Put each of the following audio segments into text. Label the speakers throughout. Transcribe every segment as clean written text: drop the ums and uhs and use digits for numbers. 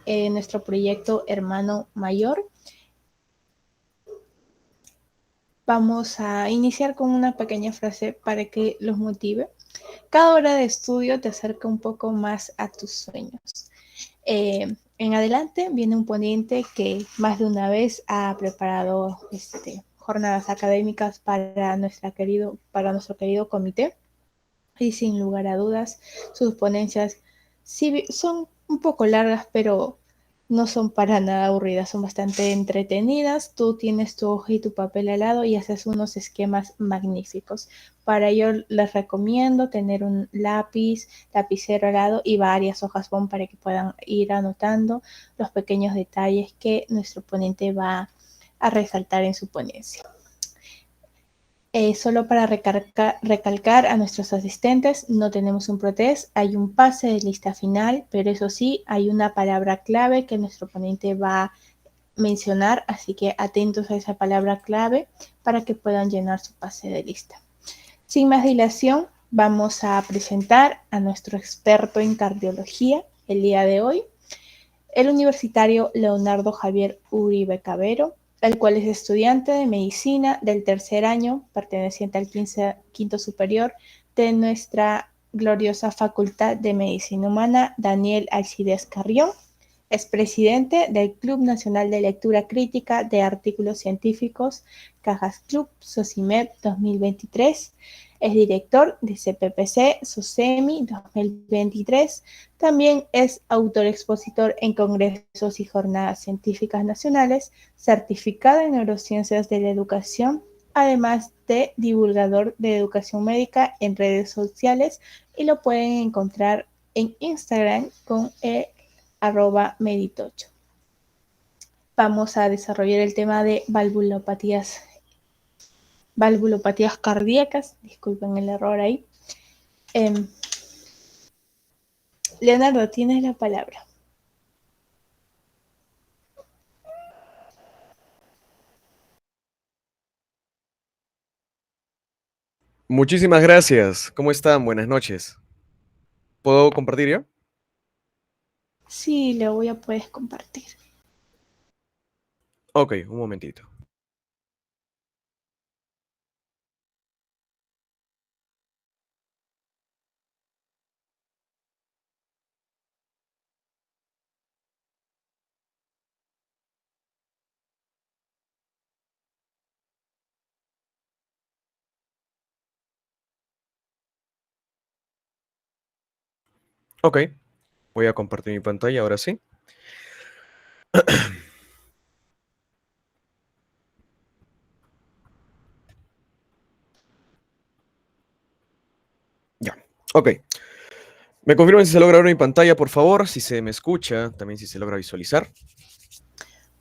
Speaker 1: nuestro proyecto Hermano Mayor. Vamos a iniciar con una pequeña frase para que los motive. Cada hora de estudio te acerca un poco más a tus sueños. En adelante viene un ponente que más de una vez ha preparado jornadas académicas para nuestro querido comité, y sin lugar a dudas sus ponencias sí son un poco largas, pero no son para nada aburridas, son bastante entretenidas. Tú tienes tu hoja y tu papel al lado y haces unos esquemas magníficos. Para ello les recomiendo tener un lapicero al lado y varias hojas bond para que puedan ir anotando los pequeños detalles que nuestro ponente va a resaltar en su ponencia. Solo para recalcar a nuestros asistentes, no tenemos un protest, hay un pase de lista final, pero eso sí, hay una palabra clave que nuestro ponente va a mencionar, así que atentos a esa palabra clave para que puedan llenar su pase de lista. Sin más dilación, vamos a presentar a nuestro experto en cardiología el día de hoy, el universitario Leonardo Javier Uribe Cabero, el cual es estudiante de medicina del tercer año, perteneciente al quinto superior de nuestra gloriosa Facultad de Medicina Humana, Daniel Alcides Carrión. Es presidente del Club Nacional de Lectura Crítica de Artículos Científicos, Cajas Club, SOCIMEP 2023. Es director de CPPC, SOCEMI 2023. También es autor-expositor en congresos y jornadas científicas nacionales, certificado en neurociencias de la educación, además de divulgador de educación médica en redes sociales, y lo pueden encontrar en Instagram con @meditocho. Vamos a desarrollar el tema de valvulopatías cardíacas. Disculpen el error ahí. Leonardo, tienes la palabra.
Speaker 2: Muchísimas gracias. ¿Cómo están? Buenas noches. ¿Puedo compartir yo?
Speaker 1: Sí, lo puedes compartir.
Speaker 2: Ok, un momentito. Ok, voy a compartir mi pantalla ahora sí. Ya, ok. ¿Me confirman si se logra ver mi pantalla, por favor? Si se me escucha, también si se logra visualizar.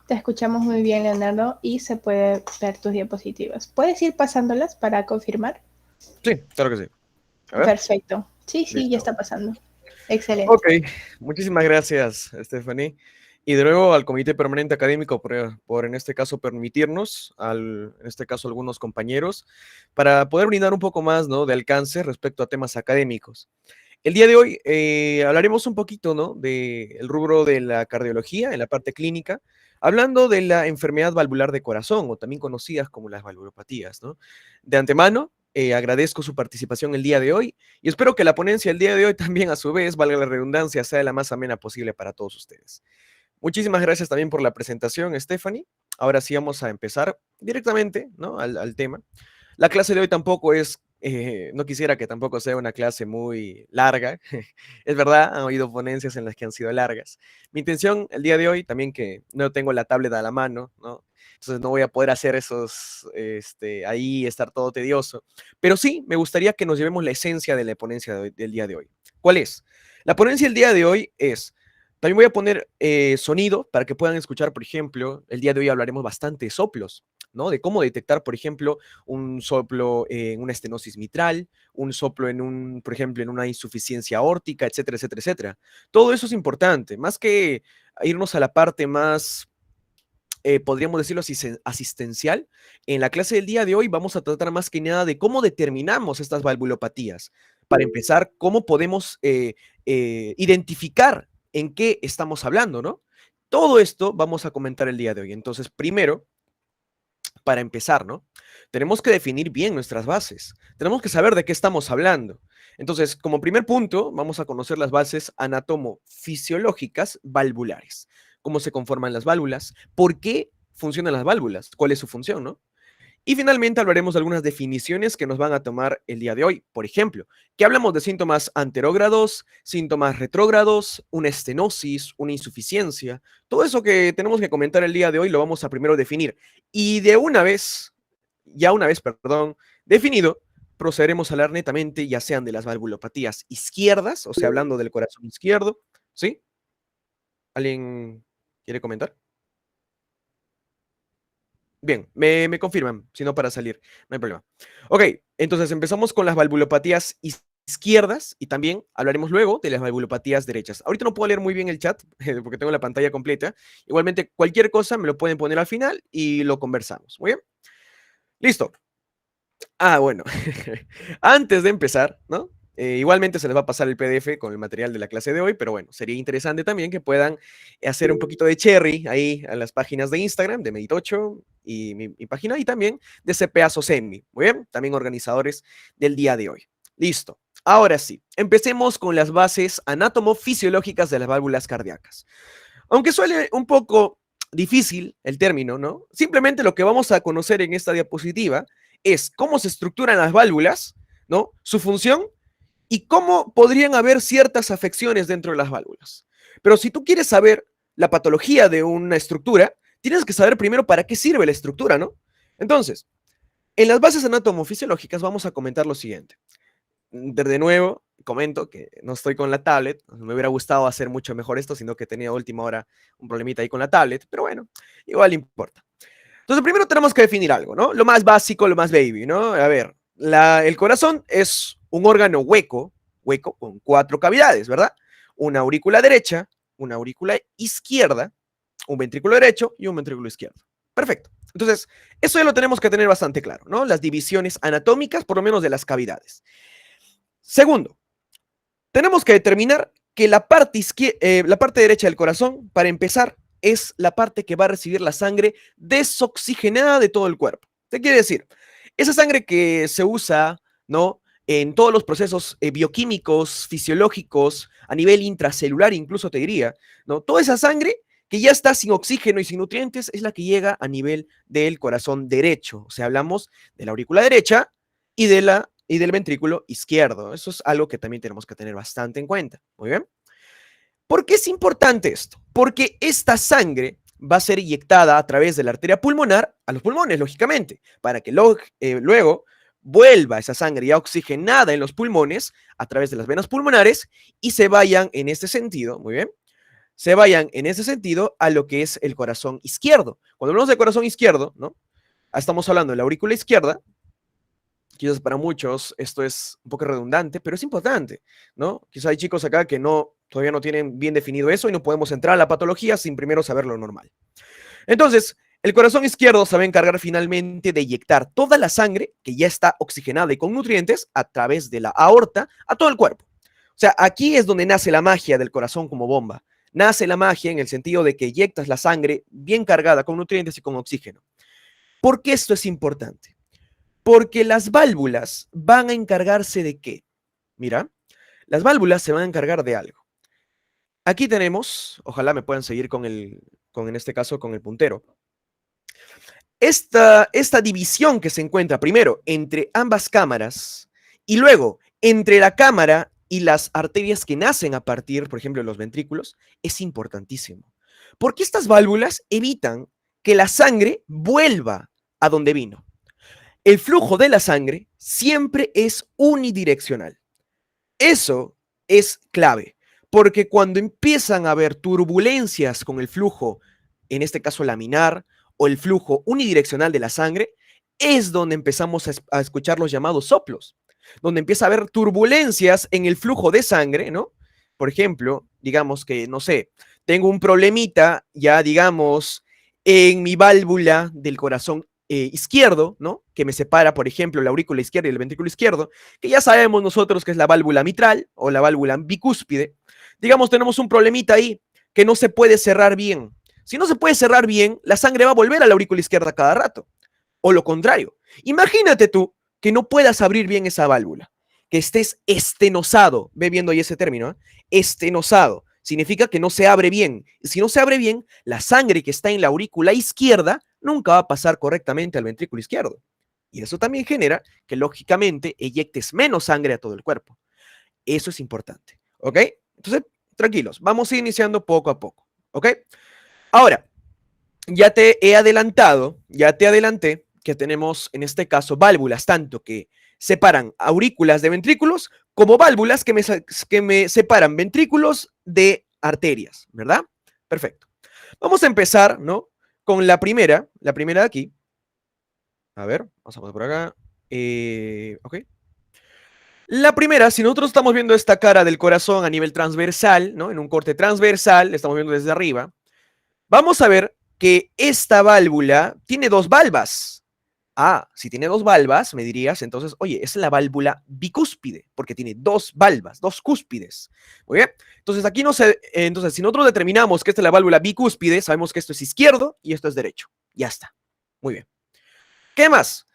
Speaker 1: Te escuchamos muy bien, Leonardo, y se puede ver tus diapositivas. ¿Puedes ir pasándolas para confirmar?
Speaker 2: Sí, claro que sí. A ver.
Speaker 1: Perfecto. Sí, ya
Speaker 2: Listo.
Speaker 1: está pasando. Excelente.
Speaker 2: Ok, muchísimas gracias, Stephanie. Y de nuevo al Comité Permanente Académico por en este caso permitirnos, en este caso algunos compañeros, para poder brindar un poco más, ¿no?, de alcance respecto a temas académicos. El día de hoy hablaremos un poquito, ¿no?, del rubro de la cardiología en la parte clínica, hablando de la enfermedad valvular de corazón, o también conocidas como las valvulopatías, ¿no? De antemano, agradezco su participación el día de hoy y espero que la ponencia del día de hoy también, a su vez, valga la redundancia, sea la más amena posible para todos ustedes. Muchísimas gracias también por la presentación, Stephanie. Ahora sí vamos a empezar directamente, ¿no?, al tema. La clase de hoy tampoco es, no quisiera que tampoco sea una clase muy larga. Es verdad, han habido ponencias en las que han sido largas. Mi intención el día de hoy, también que no tengo la tablet a la mano, ¿no?, entonces no voy a poder hacer ahí estar todo tedioso. Pero sí, me gustaría que nos llevemos la esencia de la ponencia del día de hoy. ¿Cuál es? La ponencia del día de hoy es, también voy a poner sonido para que puedan escuchar, por ejemplo, el día de hoy hablaremos bastante de soplos, ¿no? De cómo detectar, por ejemplo, un soplo en una estenosis mitral, un soplo por ejemplo, en una insuficiencia aórtica, etcétera, etcétera, etcétera. Todo eso es importante, más que irnos a la parte más, podríamos decirlo asistencial. En la clase del día de hoy vamos a tratar más que nada de cómo determinamos estas valvulopatías. Para empezar, cómo podemos identificar en qué estamos hablando, ¿no? Todo esto vamos a comentar el día de hoy. Entonces, primero, para empezar, ¿no? Tenemos que definir bien nuestras bases. Tenemos que saber de qué estamos hablando. Entonces, como primer punto, vamos a conocer las bases anatomofisiológicas valvulares. Cómo se conforman las válvulas, por qué funcionan las válvulas, cuál es su función, ¿no? Y finalmente hablaremos de algunas definiciones que nos van a tomar el día de hoy. Por ejemplo, que hablamos de síntomas anterógrados, síntomas retrógrados, una estenosis, una insuficiencia. Todo eso que tenemos que comentar el día de hoy lo vamos a primero definir. Y de una vez, perdón, definido, procederemos a hablar netamente, ya sean de las valvulopatías izquierdas, o sea, hablando del corazón izquierdo, ¿sí? ¿Alguien quiere comentar? Bien, me confirman, si no para salir, no hay problema. Ok, entonces empezamos con las valvulopatías izquierdas y también hablaremos luego de las valvulopatías derechas. Ahorita no puedo leer muy bien el chat porque tengo la pantalla completa. Igualmente, cualquier cosa me lo pueden poner al final y lo conversamos. Muy bien. Listo. Ah, bueno. Antes de empezar, ¿no? Igualmente se les va a pasar el PDF con el material de la clase de hoy, pero bueno, sería interesante también que puedan hacer un poquito de cherry ahí a las páginas de Instagram de Meditocho y mi página y también de CPA Sosemi. Muy bien, también organizadores del día de hoy. Listo. Ahora sí, empecemos con las bases anatomofisiológicas de las válvulas cardíacas. Aunque suele un poco difícil el término, ¿no? Simplemente lo que vamos a conocer en esta diapositiva es cómo se estructuran las válvulas, ¿no? Su función y cómo podrían haber ciertas afecciones dentro de las válvulas. Pero si tú quieres saber la patología de una estructura, tienes que saber primero para qué sirve la estructura, ¿no? Entonces, en las bases anatomofisiológicas vamos a comentar lo siguiente. De nuevo, comento que no estoy con la tablet, me hubiera gustado hacer mucho mejor esto, sino que tenía a última hora un problemita ahí con la tablet, pero bueno, igual importa. Entonces, primero tenemos que definir algo, ¿no? Lo más básico, lo más baby, ¿no? A ver, el corazón es un órgano hueco con 4 cavidades, ¿verdad? Una aurícula derecha, una aurícula izquierda, un ventrículo derecho y un ventrículo izquierdo. Perfecto. Entonces, eso ya lo tenemos que tener bastante claro, ¿no? Las divisiones anatómicas, por lo menos de las cavidades. Segundo, tenemos que determinar que la parte derecha del corazón, para empezar, es la parte que va a recibir la sangre desoxigenada de todo el cuerpo. ¿Qué quiere decir? Esa sangre que se usa, ¿no? En todos los procesos bioquímicos, fisiológicos, a nivel intracelular, incluso te diría, ¿no? Toda esa sangre que ya está sin oxígeno y sin nutrientes es la que llega a nivel del corazón derecho. O sea, hablamos de la aurícula derecha y del ventrículo izquierdo. Eso es algo que también tenemos que tener bastante en cuenta. Muy bien. ¿Por qué es importante esto? Porque esta sangre va a ser inyectada a través de la arteria pulmonar a los pulmones, lógicamente, para que luego vuelva esa sangre ya oxigenada en los pulmones a través de las venas pulmonares y se vayan en este sentido, muy bien, se vayan en ese sentido a lo que es el corazón izquierdo. Cuando hablamos de corazón izquierdo, ¿no? Estamos hablando de la aurícula izquierda. Quizás para muchos esto es un poco redundante, pero es importante, ¿no? Quizás hay chicos acá que todavía no tienen bien definido eso y no podemos entrar a la patología sin primero saber lo normal. Entonces, el corazón izquierdo se va a encargar finalmente de inyectar toda la sangre que ya está oxigenada y con nutrientes a través de la aorta a todo el cuerpo. O sea, aquí es donde nace la magia del corazón como bomba. Nace la magia en el sentido de que inyectas la sangre bien cargada con nutrientes y con oxígeno. ¿Por qué esto es importante? Porque las válvulas van a encargarse de qué. Mira, las válvulas se van a encargar de algo. Aquí tenemos, ojalá me puedan seguir en este caso, con el puntero. Esta división que se encuentra primero entre ambas cámaras y luego entre la cámara y las arterias que nacen a partir, por ejemplo, de los ventrículos, es importantísimo. Porque estas válvulas evitan que la sangre vuelva a donde vino. El flujo de la sangre siempre es unidireccional. Eso es clave, porque cuando empiezan a haber turbulencias con el flujo, en este caso laminar, o el flujo unidireccional de la sangre, es donde empezamos a escuchar los llamados soplos, donde empieza a haber turbulencias en el flujo de sangre, ¿no? Por ejemplo, digamos que, no sé, tengo un problemita ya, digamos, en mi válvula del corazón izquierdo, ¿no? Que me separa, por ejemplo, la aurícula izquierda y el ventrículo izquierdo, que ya sabemos nosotros que es la válvula mitral o la válvula bicúspide. digamos, tenemos un problemita ahí que no se puede cerrar bien. Si no se puede cerrar bien, la sangre va a volver a la aurícula izquierda cada rato. O lo contrario. Imagínate tú que no puedas abrir bien esa válvula, que estés estenosado, ve viendo ahí ese término, ¿eh? Estenosado. Significa que no se abre bien. Y si no se abre bien, la sangre que está en la aurícula izquierda nunca va a pasar correctamente al ventrículo izquierdo. Y eso también genera que, lógicamente, eyectes menos sangre a todo el cuerpo. Eso es importante, ¿ok? Entonces, tranquilos, vamos a ir iniciando poco a poco, ¿ok? Ahora, ya te adelanté que tenemos en este caso válvulas tanto que separan aurículas de ventrículos como válvulas que me separan ventrículos de arterias, ¿verdad? Perfecto. Vamos a empezar, ¿no? Con la primera de aquí. A ver, vamos a poner por acá. Ok. La primera, si nosotros estamos viendo esta cara del corazón a nivel transversal, ¿no? En un corte transversal, estamos viendo desde arriba, vamos a ver que esta válvula tiene dos valvas. Ah, si tiene dos valvas, me dirías, entonces, oye, es la válvula bicúspide, porque tiene dos valvas, dos cúspides. Muy bien. Entonces, aquí no se, entonces, si nosotros determinamos que esta es la válvula bicúspide, sabemos que esto es izquierdo y esto es derecho. Ya está. Muy bien. ¿Qué más?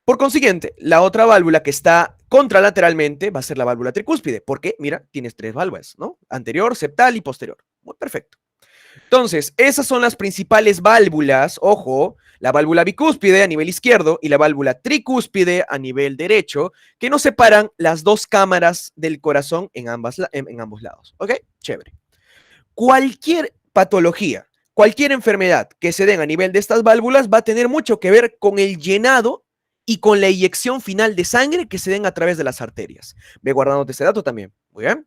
Speaker 2: Por consiguiente, la otra válvula que está contralateralmente va a ser la válvula tricúspide, porque, mira, tienes tres válvulas, ¿no? Anterior, septal y posterior. Muy perfecto. Entonces, esas son las principales válvulas, ojo, la válvula bicúspide a nivel izquierdo y la válvula tricúspide a nivel derecho, que nos separan las dos cámaras del corazón en ambos lados. ¿Ok? Chévere. Cualquier patología, cualquier enfermedad que se den a nivel de estas válvulas va a tener mucho que ver con el llenado y con la eyección final de sangre que se den a través de las arterias. Ve guardándote ese dato también. Muy bien.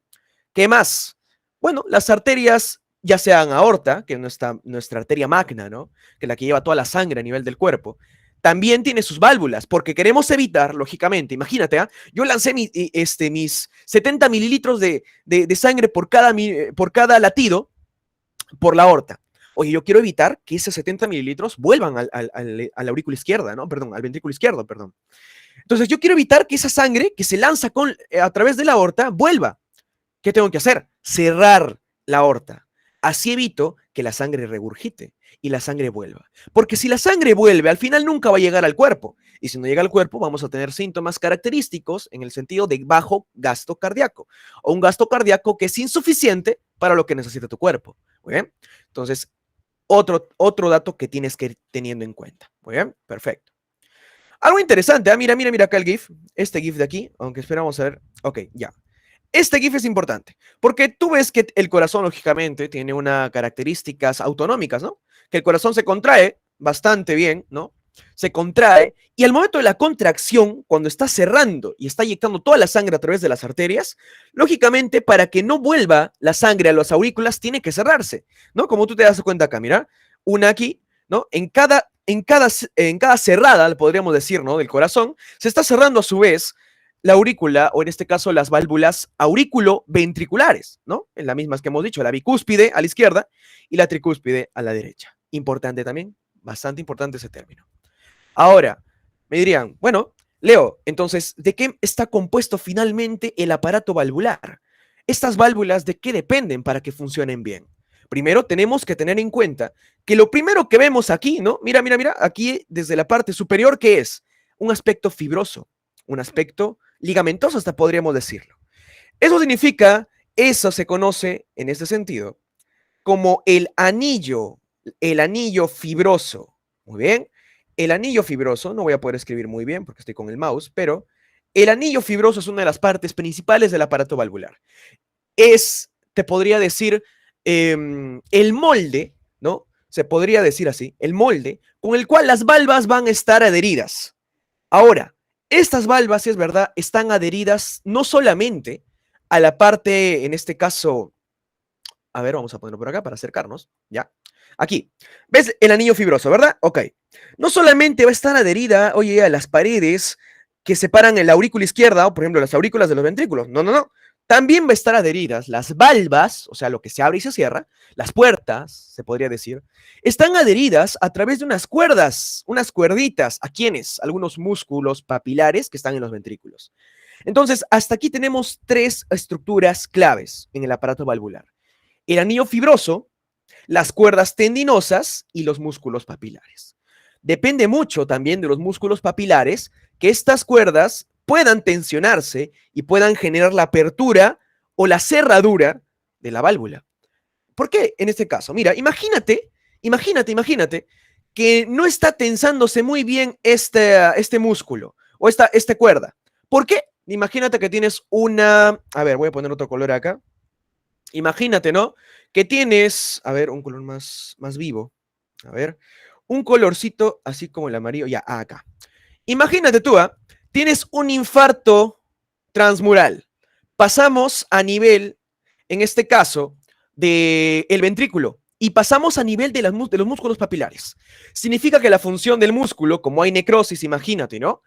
Speaker 2: ¿Qué más? Bueno, las arterias, ya sean aorta, que es nuestra arteria magna, ¿no? Que es la que lleva toda la sangre a nivel del cuerpo, también tiene sus válvulas, porque queremos evitar, lógicamente, imagínate, ¿eh? Yo lancé mis 70 mililitros de sangre por cada latido por la aorta. Oye, yo quiero evitar que esos 70 mililitros vuelvan a la aurícula izquierda, ¿no? Perdón, al ventrículo izquierdo, perdón. Entonces, yo quiero evitar que esa sangre que se lanza a través de la aorta vuelva. ¿Qué tengo que hacer? Cerrar la aorta. Así evito que la sangre regurgite y la sangre vuelva. Porque si la sangre vuelve, al final nunca va a llegar al cuerpo. Y si no llega al cuerpo, vamos a tener síntomas característicos en el sentido de bajo gasto cardíaco. O un gasto cardíaco que es insuficiente para lo que necesita tu cuerpo. Muy bien. Entonces, otro dato que tienes que ir teniendo en cuenta. Muy bien. Perfecto. Algo interesante. Mira acá el GIF. Este GIF de aquí. Aunque esperamos a ver. Ok, ya. Este GIF es importante, porque tú ves que el corazón, lógicamente, tiene unas características autonómicas, ¿no? Que el corazón se contrae bastante bien, ¿no? Se contrae, y al momento de la contracción, cuando está cerrando y está inyectando toda la sangre a través de las arterias, lógicamente, para que no vuelva la sangre a las aurículas, tiene que cerrarse, ¿no? Como tú te das cuenta acá, mira, una aquí, ¿no? En cada cerrada, podríamos decir, ¿no? Del corazón, se está cerrando a su vez la aurícula, o en este caso las válvulas aurículo-ventriculares, ¿no? En las mismas que hemos dicho, la bicúspide a la izquierda y la tricúspide a la derecha. Importante también, bastante importante ese término. Ahora, me dirían, bueno, Leo, entonces, ¿de qué está compuesto finalmente el aparato valvular? Estas válvulas, ¿de qué dependen para que funcionen bien? Primero, tenemos que tener en cuenta que lo primero que vemos aquí, ¿no? Mira, aquí desde la parte superior, ¿qué es? Un aspecto fibroso, un aspecto ligamentoso, hasta podríamos decirlo. Eso se conoce en este sentido como el anillo fibroso. Muy bien, el anillo fibroso, no voy a poder escribir muy bien porque estoy con el mouse, pero el anillo fibroso es una de las partes principales del aparato valvular. Te podría decir, el molde, ¿no? Se podría decir así, el molde con el cual las valvas van a estar adheridas. Ahora, estas valvas, si es verdad, están adheridas no solamente a la parte, en este caso, a ver, vamos a ponerlo por acá para acercarnos, ¿ya? Aquí, ¿ves el anillo fibroso, verdad? Ok. No solamente va a estar adherida, oye, a las paredes que separan la aurícula izquierda, o por ejemplo, las aurículas de los ventrículos. No. También va a estar adheridas las valvas, o sea, lo que se abre y se cierra, las puertas, se podría decir, están adheridas a través de unas cuerdas, unas cuerditas. ¿A quiénes? Algunos músculos papilares que están en los ventrículos. Entonces, hasta aquí tenemos 3 estructuras claves en el aparato valvular. El anillo fibroso, las cuerdas tendinosas y los músculos papilares. Depende mucho también de los músculos papilares que estas cuerdas puedan tensionarse y puedan generar la apertura o la cerradura de la válvula. ¿Por qué en este caso? Mira, imagínate que no está tensándose muy bien este músculo o esta cuerda. ¿Por qué? Imagínate que tienes una... A ver, voy a poner otro color acá. Imagínate, ¿no? Que tienes, a ver, un color más vivo. A ver, un colorcito así como el amarillo, ya, acá. Imagínate tú, tienes un infarto transmural. Pasamos a nivel, en este caso, del ventrículo y pasamos a nivel de los músculos papilares. Significa que la función del músculo, como hay necrosis, imagínate, ¿no?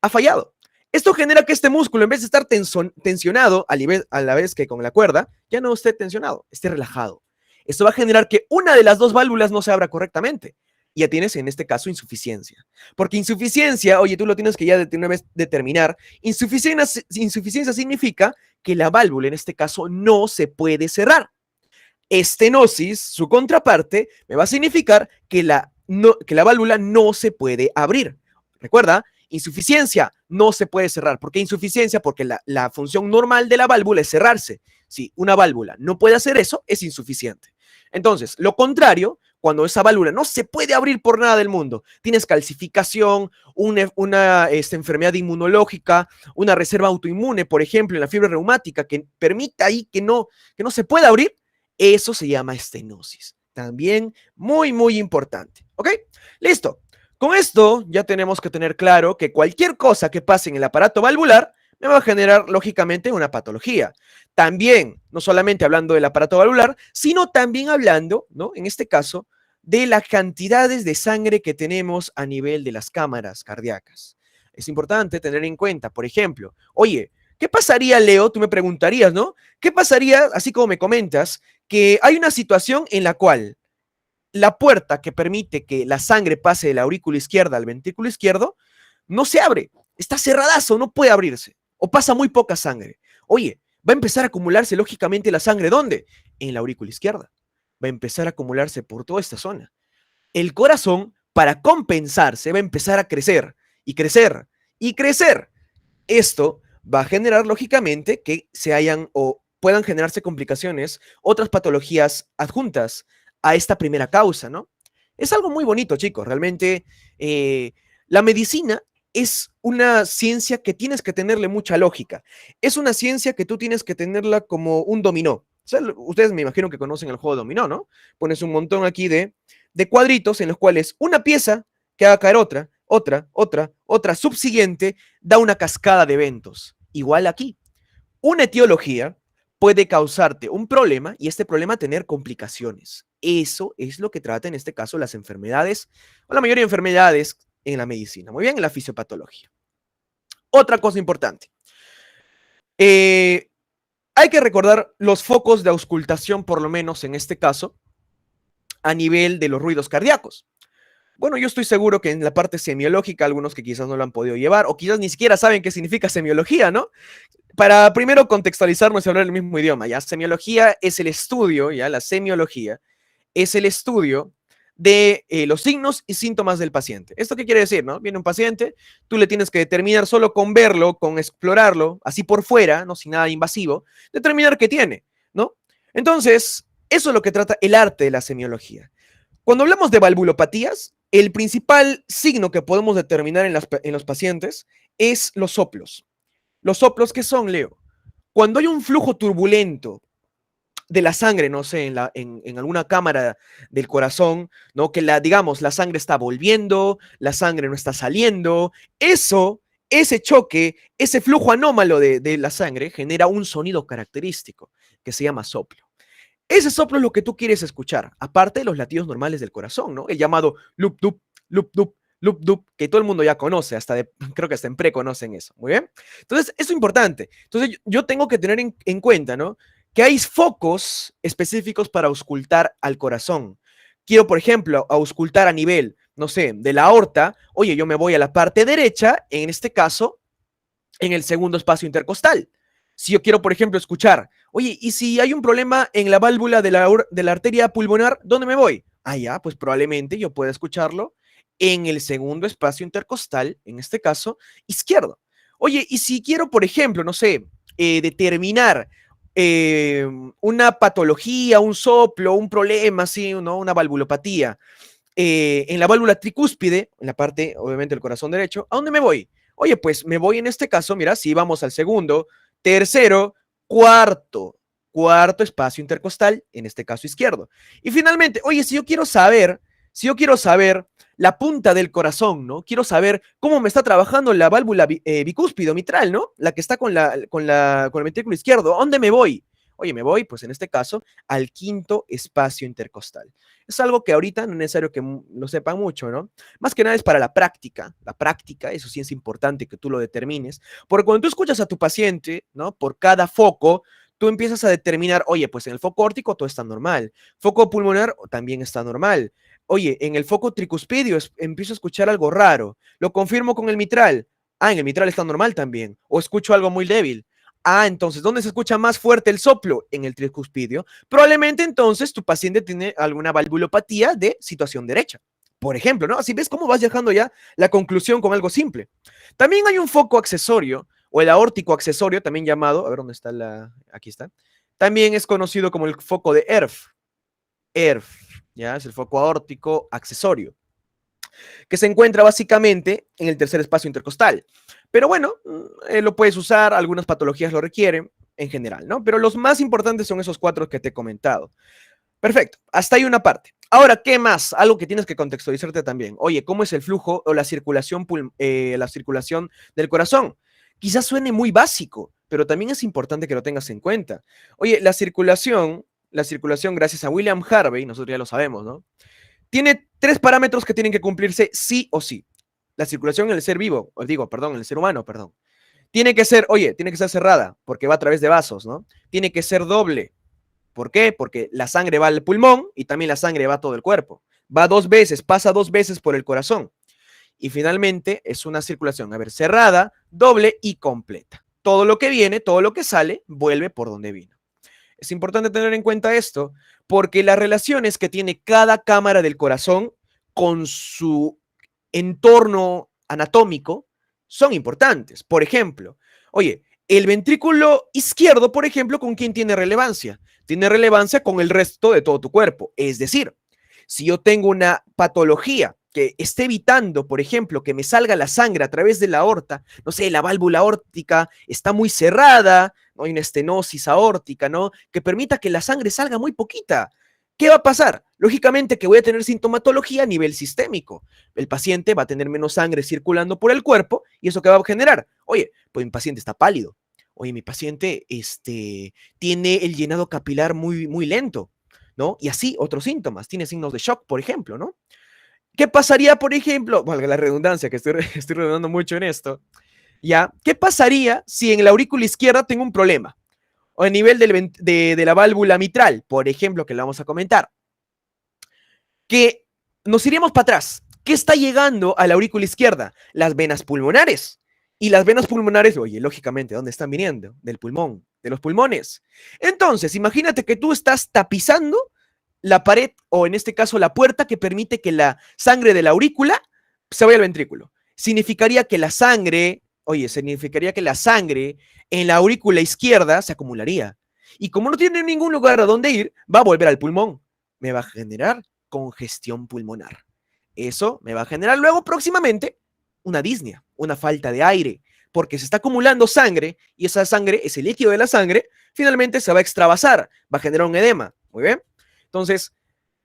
Speaker 2: Ha fallado. Esto genera que este músculo, en vez de estar tensionado a la vez que con la cuerda, ya no esté tensionado, esté relajado. Esto va a generar que una de las dos válvulas no se abra correctamente. Y ya tienes, en este caso, insuficiencia. Porque insuficiencia, oye, tú lo tienes que ya de una vez determinar. Insuficiencia significa que la válvula, en este caso, no se puede cerrar. Estenosis, su contraparte, me va a significar que la válvula no se puede abrir. Recuerda, insuficiencia no se puede cerrar. ¿Por qué insuficiencia? Porque la función normal de la válvula es cerrarse. Si una válvula no puede hacer eso, es insuficiente. Entonces, lo contrario, cuando esa válvula no se puede abrir por nada del mundo, tienes calcificación, una enfermedad inmunológica, una reserva autoinmune, por ejemplo, en la fiebre reumática, que permita ahí que no se pueda abrir, eso se llama estenosis. También muy importante. ¿Ok? Listo. Con esto ya tenemos que tener claro que cualquier cosa que pase en el aparato valvular me va a generar, lógicamente, una patología. También, no solamente hablando del aparato valvular, sino también hablando, ¿no? En este caso, de las cantidades de sangre que tenemos a nivel de las cámaras cardíacas. Es importante tener en cuenta, por ejemplo, oye, ¿qué pasaría, Leo? Tú me preguntarías, ¿no? ¿Qué pasaría, así como me comentas, que hay una situación en la cual la puerta que permite que la sangre pase de la aurícula izquierda al ventrículo izquierdo no se abre, está cerradazo, no puede abrirse, o pasa muy poca sangre? Oye, va a empezar a acumularse lógicamente la sangre, ¿dónde? En la aurícula izquierda. Va a empezar a acumularse por toda esta zona. El corazón, para compensarse, va a empezar a crecer y crecer y crecer. Esto va a generar, lógicamente, que se hayan o puedan generarse complicaciones, otras patologías adjuntas a esta primera causa, ¿no? Es algo muy bonito, chicos. Realmente, la medicina es una ciencia que tienes que tenerle mucha lógica. Es una ciencia que tú tienes que tenerla como un dominó. O sea, ustedes me imagino que conocen el juego de dominó, ¿no? Pones un montón aquí de cuadritos en los cuales una pieza que haga caer otra subsiguiente, da una cascada de eventos. Igual aquí, una etiología puede causarte un problema y este problema tener complicaciones. Eso es lo que trata en este caso las enfermedades o la mayoría de enfermedades en la medicina. Muy bien, en la fisiopatología. Otra cosa importante. Hay que recordar los focos de auscultación, por lo menos en este caso, a nivel de los ruidos cardíacos. Bueno, yo estoy seguro que en la parte semiológica, algunos que quizás no lo han podido llevar, o quizás ni siquiera saben qué significa semiología, ¿no? Para primero contextualizarnos y hablar el mismo idioma, ¿ya? Semiología es el estudio, ¿ya? La semiología es el estudio de los signos y síntomas del paciente. ¿Esto qué quiere decir, no? Viene un paciente, tú le tienes que determinar solo con verlo, con explorarlo, así por fuera, ¿no? Sin nada invasivo, determinar qué tiene, ¿no? Entonces, eso es lo que trata el arte de la semiología. Cuando hablamos de valvulopatías, el principal signo que podemos determinar en los pacientes es los soplos. ¿Los soplos qué son, Leo? Cuando hay un flujo turbulento de la sangre, no sé, en alguna cámara del corazón, ¿no? Que digamos, la sangre está volviendo, la sangre no está saliendo, ese choque, ese flujo anómalo de la sangre genera un sonido característico que se llama soplo. Ese soplo es lo que tú quieres escuchar, aparte de los latidos normales del corazón, ¿no? El llamado loop, dup, loop, dup, loop, dup, que todo el mundo ya conoce, creo que hasta en pre conocen eso, ¿muy bien? Entonces, eso es importante. Entonces, yo tengo que tener en cuenta, ¿no? Que hay focos específicos para auscultar al corazón. Quiero, por ejemplo, auscultar a nivel, no sé, de la aorta. Oye, yo me voy a la parte derecha, en este caso, en el segundo espacio intercostal. Si yo quiero, por ejemplo, escuchar, oye, ¿y si hay un problema en la válvula de la arteria pulmonar, dónde me voy? Ah, ya, pues probablemente yo pueda escucharlo en el segundo espacio intercostal, en este caso, izquierdo. Oye, y si quiero, por ejemplo, no sé, determinar una patología, un soplo, un problema, ¿sí? ¿No? Una valvulopatía, en la válvula tricúspide, en la parte, obviamente, del corazón derecho, ¿a dónde me voy? Oye, pues me voy en este caso, mira, si vamos al segundo, tercero, cuarto espacio intercostal, en este caso izquierdo. Y finalmente, oye, si yo quiero saber la punta del corazón, ¿no? Quiero saber cómo me está trabajando la válvula bicúspide mitral, ¿no? La que está con el ventrículo izquierdo. ¿A dónde me voy? Oye, me voy, pues en este caso, al quinto espacio intercostal. Es algo que ahorita no es necesario que lo sepan mucho, ¿no? Más que nada es para la práctica. La práctica, eso sí es importante que tú lo determines. Porque cuando tú escuchas a tu paciente, ¿no? Por cada foco, tú empiezas a determinar, oye, pues en el foco órtico todo está normal. Foco pulmonar también está normal. Oye, en el foco tricuspidio empiezo a escuchar algo raro. Lo confirmo con el mitral. Ah, en el mitral está normal también. O escucho algo muy débil. Ah, entonces, ¿dónde se escucha más fuerte el soplo? En el tricuspidio. Probablemente entonces tu paciente tiene alguna valvulopatía de situación derecha. Por ejemplo, ¿no? Así ves cómo vas dejando ya la conclusión con algo simple. También hay un foco accesorio, o el aórtico accesorio, también llamado, a ver dónde está aquí está. También es conocido como el foco de ERF. ERF, ¿ya? Es el foco aórtico accesorio, que se encuentra básicamente en el tercer espacio intercostal. Pero bueno, lo puedes usar, algunas patologías lo requieren en general, ¿no? Pero los más importantes son esos cuatro que te he comentado. Perfecto, hasta ahí una parte. Ahora, ¿qué más? Algo que tienes que contextualizarte también. Oye, ¿cómo es el flujo o la circulación del corazón? Quizás suene muy básico, pero también es importante que lo tengas en cuenta. Oye, la circulación gracias a William Harvey, nosotros ya lo sabemos, ¿no? Tiene tres parámetros que tienen que cumplirse sí o sí. La circulación en el ser vivo, en el ser humano, perdón. Tiene que ser cerrada, porque va a través de vasos, ¿no? Tiene que ser doble. ¿Por qué? Porque la sangre va al pulmón y también la sangre va a todo el cuerpo. Va dos veces, pasa dos veces por el corazón. Y finalmente es una circulación, a ver, cerrada, doble y completa. Todo lo que viene, todo lo que sale, vuelve por donde vino. Es importante tener en cuenta esto porque las relaciones que tiene cada cámara del corazón con su entorno anatómico son importantes. Por ejemplo, oye, el ventrículo izquierdo, por ejemplo, ¿con quién tiene relevancia? Tiene relevancia con el resto de todo tu cuerpo. Es decir, si yo tengo una patología que esté evitando, por ejemplo, que me salga la sangre a través de la aorta, no sé, la válvula aórtica está muy cerrada, no hay una estenosis aórtica, ¿no? Que permita que la sangre salga muy poquita. ¿Qué va a pasar? Lógicamente que voy a tener sintomatología a nivel sistémico. El paciente va a tener menos sangre circulando por el cuerpo y eso qué va a generar. Oye, pues mi paciente está pálido. Oye, mi paciente tiene el llenado capilar muy lento, ¿no? Y así otros síntomas. Tiene signos de shock, por ejemplo, ¿no? ¿Qué pasaría, por ejemplo? Valga la redundancia, que estoy redundando mucho en esto. ¿Ya? ¿Qué pasaría si en la aurícula izquierda tengo un problema? O a nivel de la válvula mitral, por ejemplo, que la vamos a comentar. Que nos iríamos para atrás. ¿Qué está llegando a la aurícula izquierda? Las venas pulmonares. Y las venas pulmonares, oye, lógicamente, ¿dónde están viniendo? Del pulmón, de los pulmones. Entonces, imagínate que tú estás tapizando la pared, o en este caso la puerta que permite que la sangre de la aurícula se vaya al ventrículo. Significaría que la sangre en la aurícula izquierda se acumularía. Y como no tiene ningún lugar a donde ir, va a volver al pulmón. Me va a generar congestión pulmonar. Eso me va a generar luego próximamente una disnea, una falta de aire, porque se está acumulando sangre y esa sangre, ese líquido de la sangre, finalmente se va a extravasar, va a generar un edema. Muy bien. Entonces,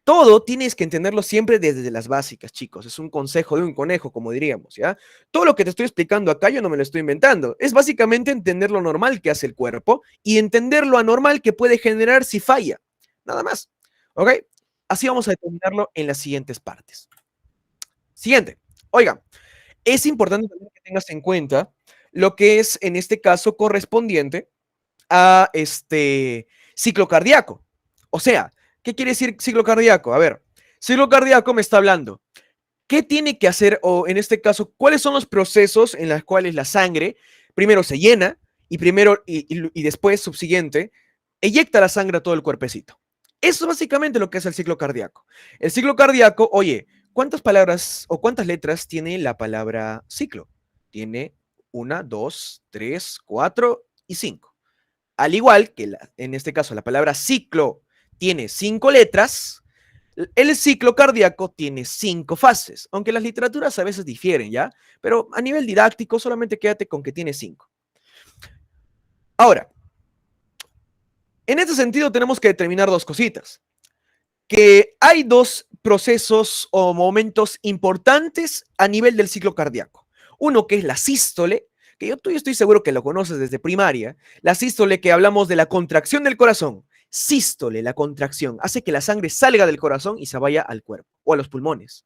Speaker 2: todo tienes que entenderlo siempre desde las básicas, chicos. Es un consejo de un conejo, como diríamos, ¿ya? Todo lo que te estoy explicando acá yo no me lo estoy inventando. Es básicamente entender lo normal que hace el cuerpo y entender lo anormal que puede generar si falla. Nada más. ¿Ok? Así vamos a determinarlo en las siguientes partes. Siguiente. Oiga, es importante también que tengas en cuenta lo que es, en este caso, correspondiente a ciclo cardíaco. O sea, ¿qué quiere decir ciclo cardíaco? A ver, ciclo cardíaco me está hablando. ¿Qué tiene que hacer, o en este caso, cuáles son los procesos en los cuales la sangre primero se llena y después, subsiguiente, eyecta la sangre a todo el cuerpecito. Eso es básicamente lo que es el ciclo cardíaco. El ciclo cardíaco, oye, ¿cuántas palabras o cuántas letras tiene la palabra ciclo? Tiene 1, 2, 3, 4 y 5. Al igual que en este caso la palabra ciclo tiene 5 letras, el ciclo cardíaco tiene 5 fases, aunque las literaturas a veces difieren, ¿ya? Pero a nivel didáctico solamente quédate con que tiene 5. Ahora, en este sentido tenemos que determinar dos cositas. Que hay dos procesos o momentos importantes a nivel del ciclo cardíaco. Uno que es la sístole, que yo estoy seguro que lo conoces desde primaria. La sístole, que hablamos de la contracción del corazón. Sístole, la contracción, hace que la sangre salga del corazón y se vaya al cuerpo o a los pulmones.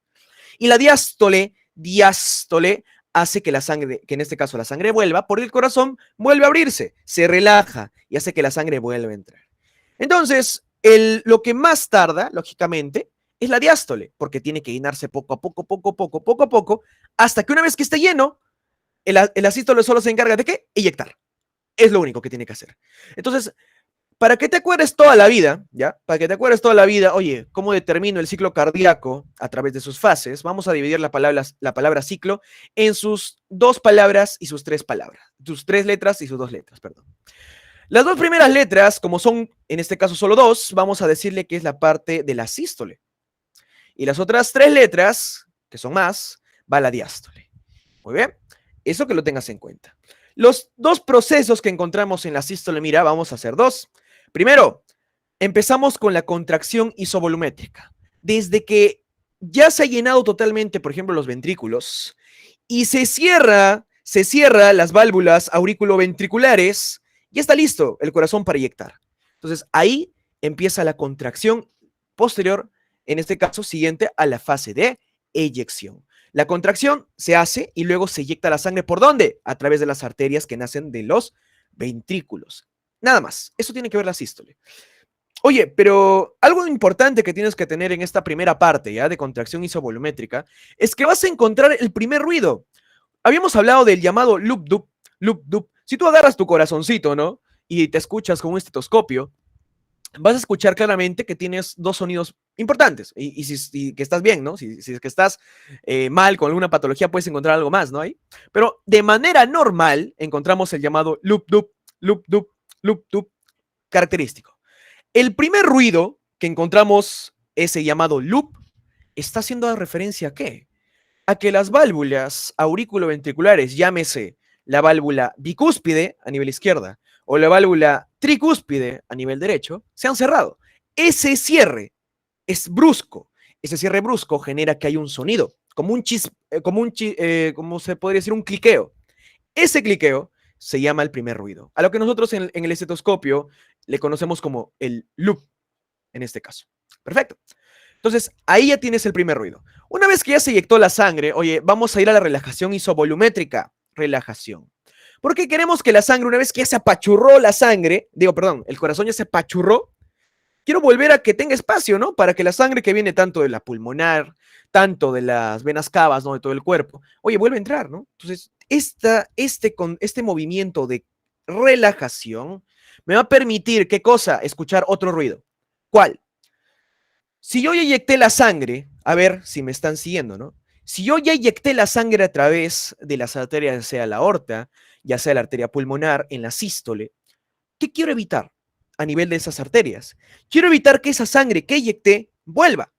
Speaker 2: Y la diástole, hace que la sangre, que en este caso la sangre vuelva por el corazón, vuelve a abrirse, se relaja y hace que la sangre vuelva a entrar. Entonces, lo que más tarda, lógicamente, es la diástole, porque tiene que llenarse poco a poco, hasta que una vez que esté lleno, el asístole solo se encarga de ¿qué? Eyectar. Es lo único que tiene que hacer. Entonces, para que te acuerdes toda la vida, ¿ya? Para que te acuerdes toda la vida, oye, ¿cómo determino el ciclo cardíaco a través de sus fases? Vamos a dividir la palabra ciclo en sus 2 palabras y sus 3 palabras. Sus 3 letras y sus 2 letras, perdón. Las 2 primeras letras, como son en este caso solo 2, vamos a decirle que es la parte de la sístole. Y las otras 3 letras, que son más, va la diástole. Muy bien, eso que lo tengas en cuenta. Los 2 procesos que encontramos en la sístole, mira, vamos a hacer 2. Primero, empezamos con la contracción isovolumétrica. Desde que ya se ha llenado totalmente, por ejemplo, los ventrículos, y se cierra las válvulas auriculoventriculares, ya está listo el corazón para eyectar. Entonces, ahí empieza la contracción posterior, en este caso, siguiente a la fase de eyección. La contracción se hace y luego se eyecta la sangre. ¿Por dónde? A través de las arterias que nacen de los ventrículos. Nada más. Eso tiene que ver la sístole. Oye, pero algo importante que tienes que tener en esta primera parte, ¿ya? De contracción isovolumétrica, es que vas a encontrar el primer ruido. Habíamos hablado del llamado loop-doop, loop-doop. Si tú agarras tu corazoncito, ¿no? Y te escuchas con un estetoscopio, vas a escuchar claramente que tienes 2 sonidos importantes y que estás bien, ¿no? Si es que estás mal con alguna patología, puedes encontrar algo más, ¿no? Ahí. Pero de manera normal encontramos el llamado loop-doop, loop-doop, loop-doop característico. El primer ruido que encontramos, ese llamado loop, está haciendo referencia ¿a qué? A que las válvulas auriculoventriculares, llámese la válvula bicúspide a nivel izquierda o la válvula tricúspide a nivel derecho, se han cerrado. Ese cierre es brusco. Ese cierre brusco genera que hay un sonido, como se podría decir, un cliqueo. Ese cliqueo se llama el primer ruido, a lo que nosotros en el estetoscopio le conocemos como el loop, en este caso. Perfecto. Entonces, ahí ya tienes el primer ruido. Una vez que ya se eyectó la sangre, oye, vamos a ir a la relajación isovolumétrica. Relajación. Porque queremos que la sangre, una vez que ya se apachurró la sangre, el corazón ya se apachurró, quiero volver a que tenga espacio, ¿no? Para que la sangre que viene tanto de la pulmonar, tanto de las venas cavas, ¿no? De todo el cuerpo, oye, vuelve a entrar, ¿no? Entonces, este movimiento de relajación me va a permitir, ¿qué cosa? Escuchar otro ruido. ¿Cuál? Si yo ya eyecté la sangre, a ver si me están siguiendo, ¿no? Si yo ya eyecté la sangre a través de las arterias, ya sea la aorta, ya sea la arteria pulmonar, en la sístole, ¿qué quiero evitar a nivel de esas arterias? Quiero evitar que esa sangre que eyecté vuelva,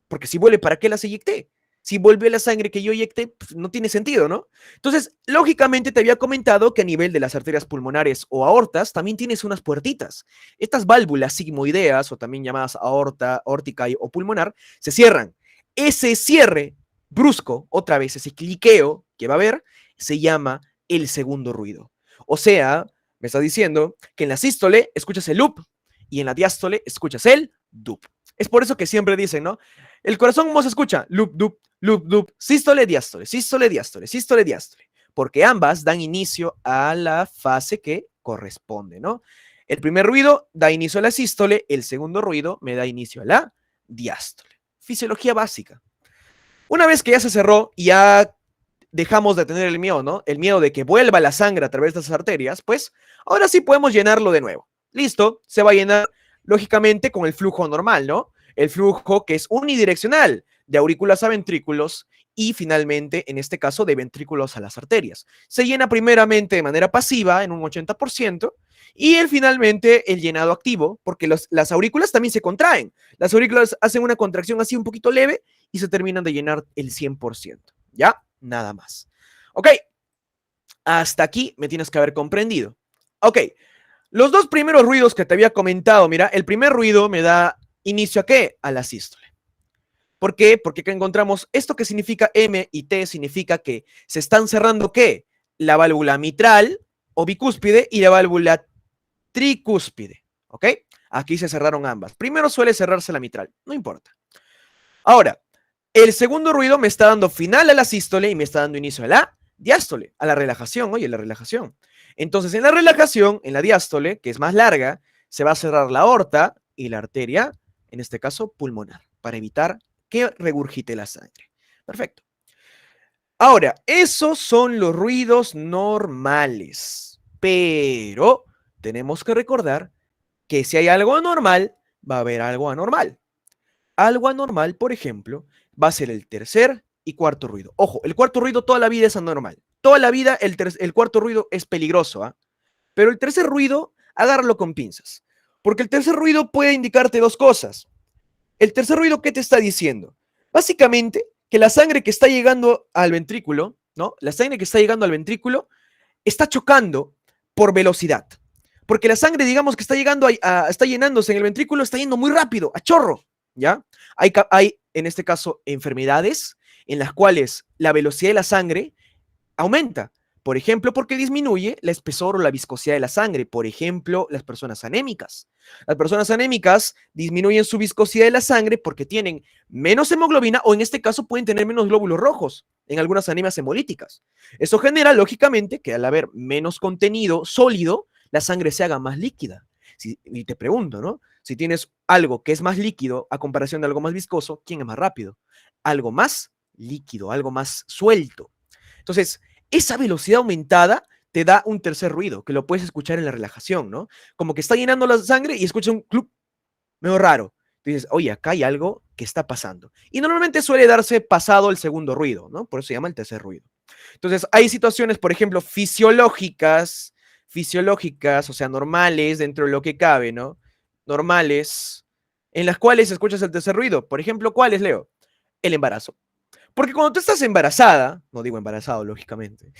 Speaker 2: porque si vuelve, ¿para qué las eyecté? Si vuelve la sangre que yo eyecté, pues no tiene sentido, ¿no? Entonces, lógicamente te había comentado que a nivel de las arterias pulmonares o aortas también tienes unas puertitas. Estas válvulas sigmoideas, o también llamadas aorta, órtica o pulmonar, se cierran. Ese cierre brusco, otra vez, ese cliqueo que va a haber, se llama el segundo ruido. O sea, me está diciendo que en la sístole escuchas el loop y en la diástole escuchas el doop. Es por eso que siempre dicen, ¿no? El corazón, ¿cómo se escucha? Loop, doop, loop, doop, sístole, diástole, sístole, diástole, sístole, diástole. Porque ambas dan inicio a la fase que corresponde, ¿no? El primer ruido da inicio a la sístole, el segundo ruido me da inicio a la diástole. Fisiología básica. Una vez que ya se cerró y ya dejamos de tener el miedo, ¿no? El miedo de que vuelva la sangre a través de esas arterias, pues ahora sí podemos llenarlo de nuevo. Listo, se va a llenar lógicamente con el flujo normal, ¿no? El flujo que es unidireccional, de aurículas a ventrículos y finalmente, en este caso, de ventrículos a las arterias. Se llena primeramente de manera pasiva en un 80% y finalmente el llenado activo, porque las aurículas también se contraen. Las aurículas hacen una contracción así un poquito leve y se terminan de llenar el 100%. ¿Ya? Nada más. Ok, hasta aquí me tienes que haber comprendido. Ok, los dos primeros ruidos que te había comentado, mira, el primer ruido me da inicio a ¿qué? A la sístole. ¿Por qué? Porque acá encontramos esto que significa M y T significa que se están cerrando ¿qué? La válvula mitral o bicúspide y la válvula tricúspide, ¿ok? Aquí se cerraron ambas. Primero suele cerrarse la mitral, no importa. Ahora, el segundo ruido me está dando final a la sístole y me está dando inicio a la diástole, a la relajación, oye, la relajación. Entonces, en la relajación, en la diástole, que es más larga, se va a cerrar la aorta y la arteria, en este caso pulmonar, para evitar que regurgite la sangre. Perfecto. Ahora, esos son los ruidos normales, pero tenemos que recordar que si hay algo anormal, va a haber algo anormal. Algo anormal, por ejemplo, va a ser el tercer y cuarto ruido. Ojo, el cuarto ruido toda la vida es anormal. Toda la vida el cuarto ruido es peligroso, ¿ah? Pero el tercer ruido, agárralo con pinzas. Porque el tercer ruido puede indicarte dos cosas. El tercer ruido, ¿qué te está diciendo? Básicamente, que la sangre que está llegando al ventrículo, ¿no? La sangre que está llegando al ventrículo está chocando por velocidad. Porque la sangre, digamos que está llegando está llenándose en el ventrículo, está yendo muy rápido, a chorro, ¿ya? Hay, en este caso, enfermedades en las cuales la velocidad de la sangre aumenta. Por ejemplo, porque disminuye la espesor o la viscosidad de la sangre. Por ejemplo, las personas anémicas. Las personas anémicas disminuyen su viscosidad de la sangre porque tienen menos hemoglobina o en este caso pueden tener menos glóbulos rojos en algunas anemias hemolíticas. Eso genera, lógicamente, que al haber menos contenido sólido, la sangre se haga más líquida. Y te pregunto, ¿no? Si tienes algo que es más líquido a comparación de algo más viscoso, ¿quién es más rápido? Algo más líquido, algo más suelto. Entonces, esa velocidad aumentada te da un tercer ruido, que lo puedes escuchar en la relajación, ¿no? Como que está llenando la sangre y escuchas un club medio raro. Dices, oye, acá hay algo que está pasando. Y normalmente suele darse pasado el segundo ruido, ¿no? Por eso se llama el tercer ruido. Entonces, hay situaciones, por ejemplo, fisiológicas, o sea, normales dentro de lo que cabe, ¿no? Normales, en las cuales escuchas el tercer ruido. Por ejemplo, ¿cuáles, Leo? El embarazo. Porque cuando tú estás embarazada, no digo embarazado, lógicamente,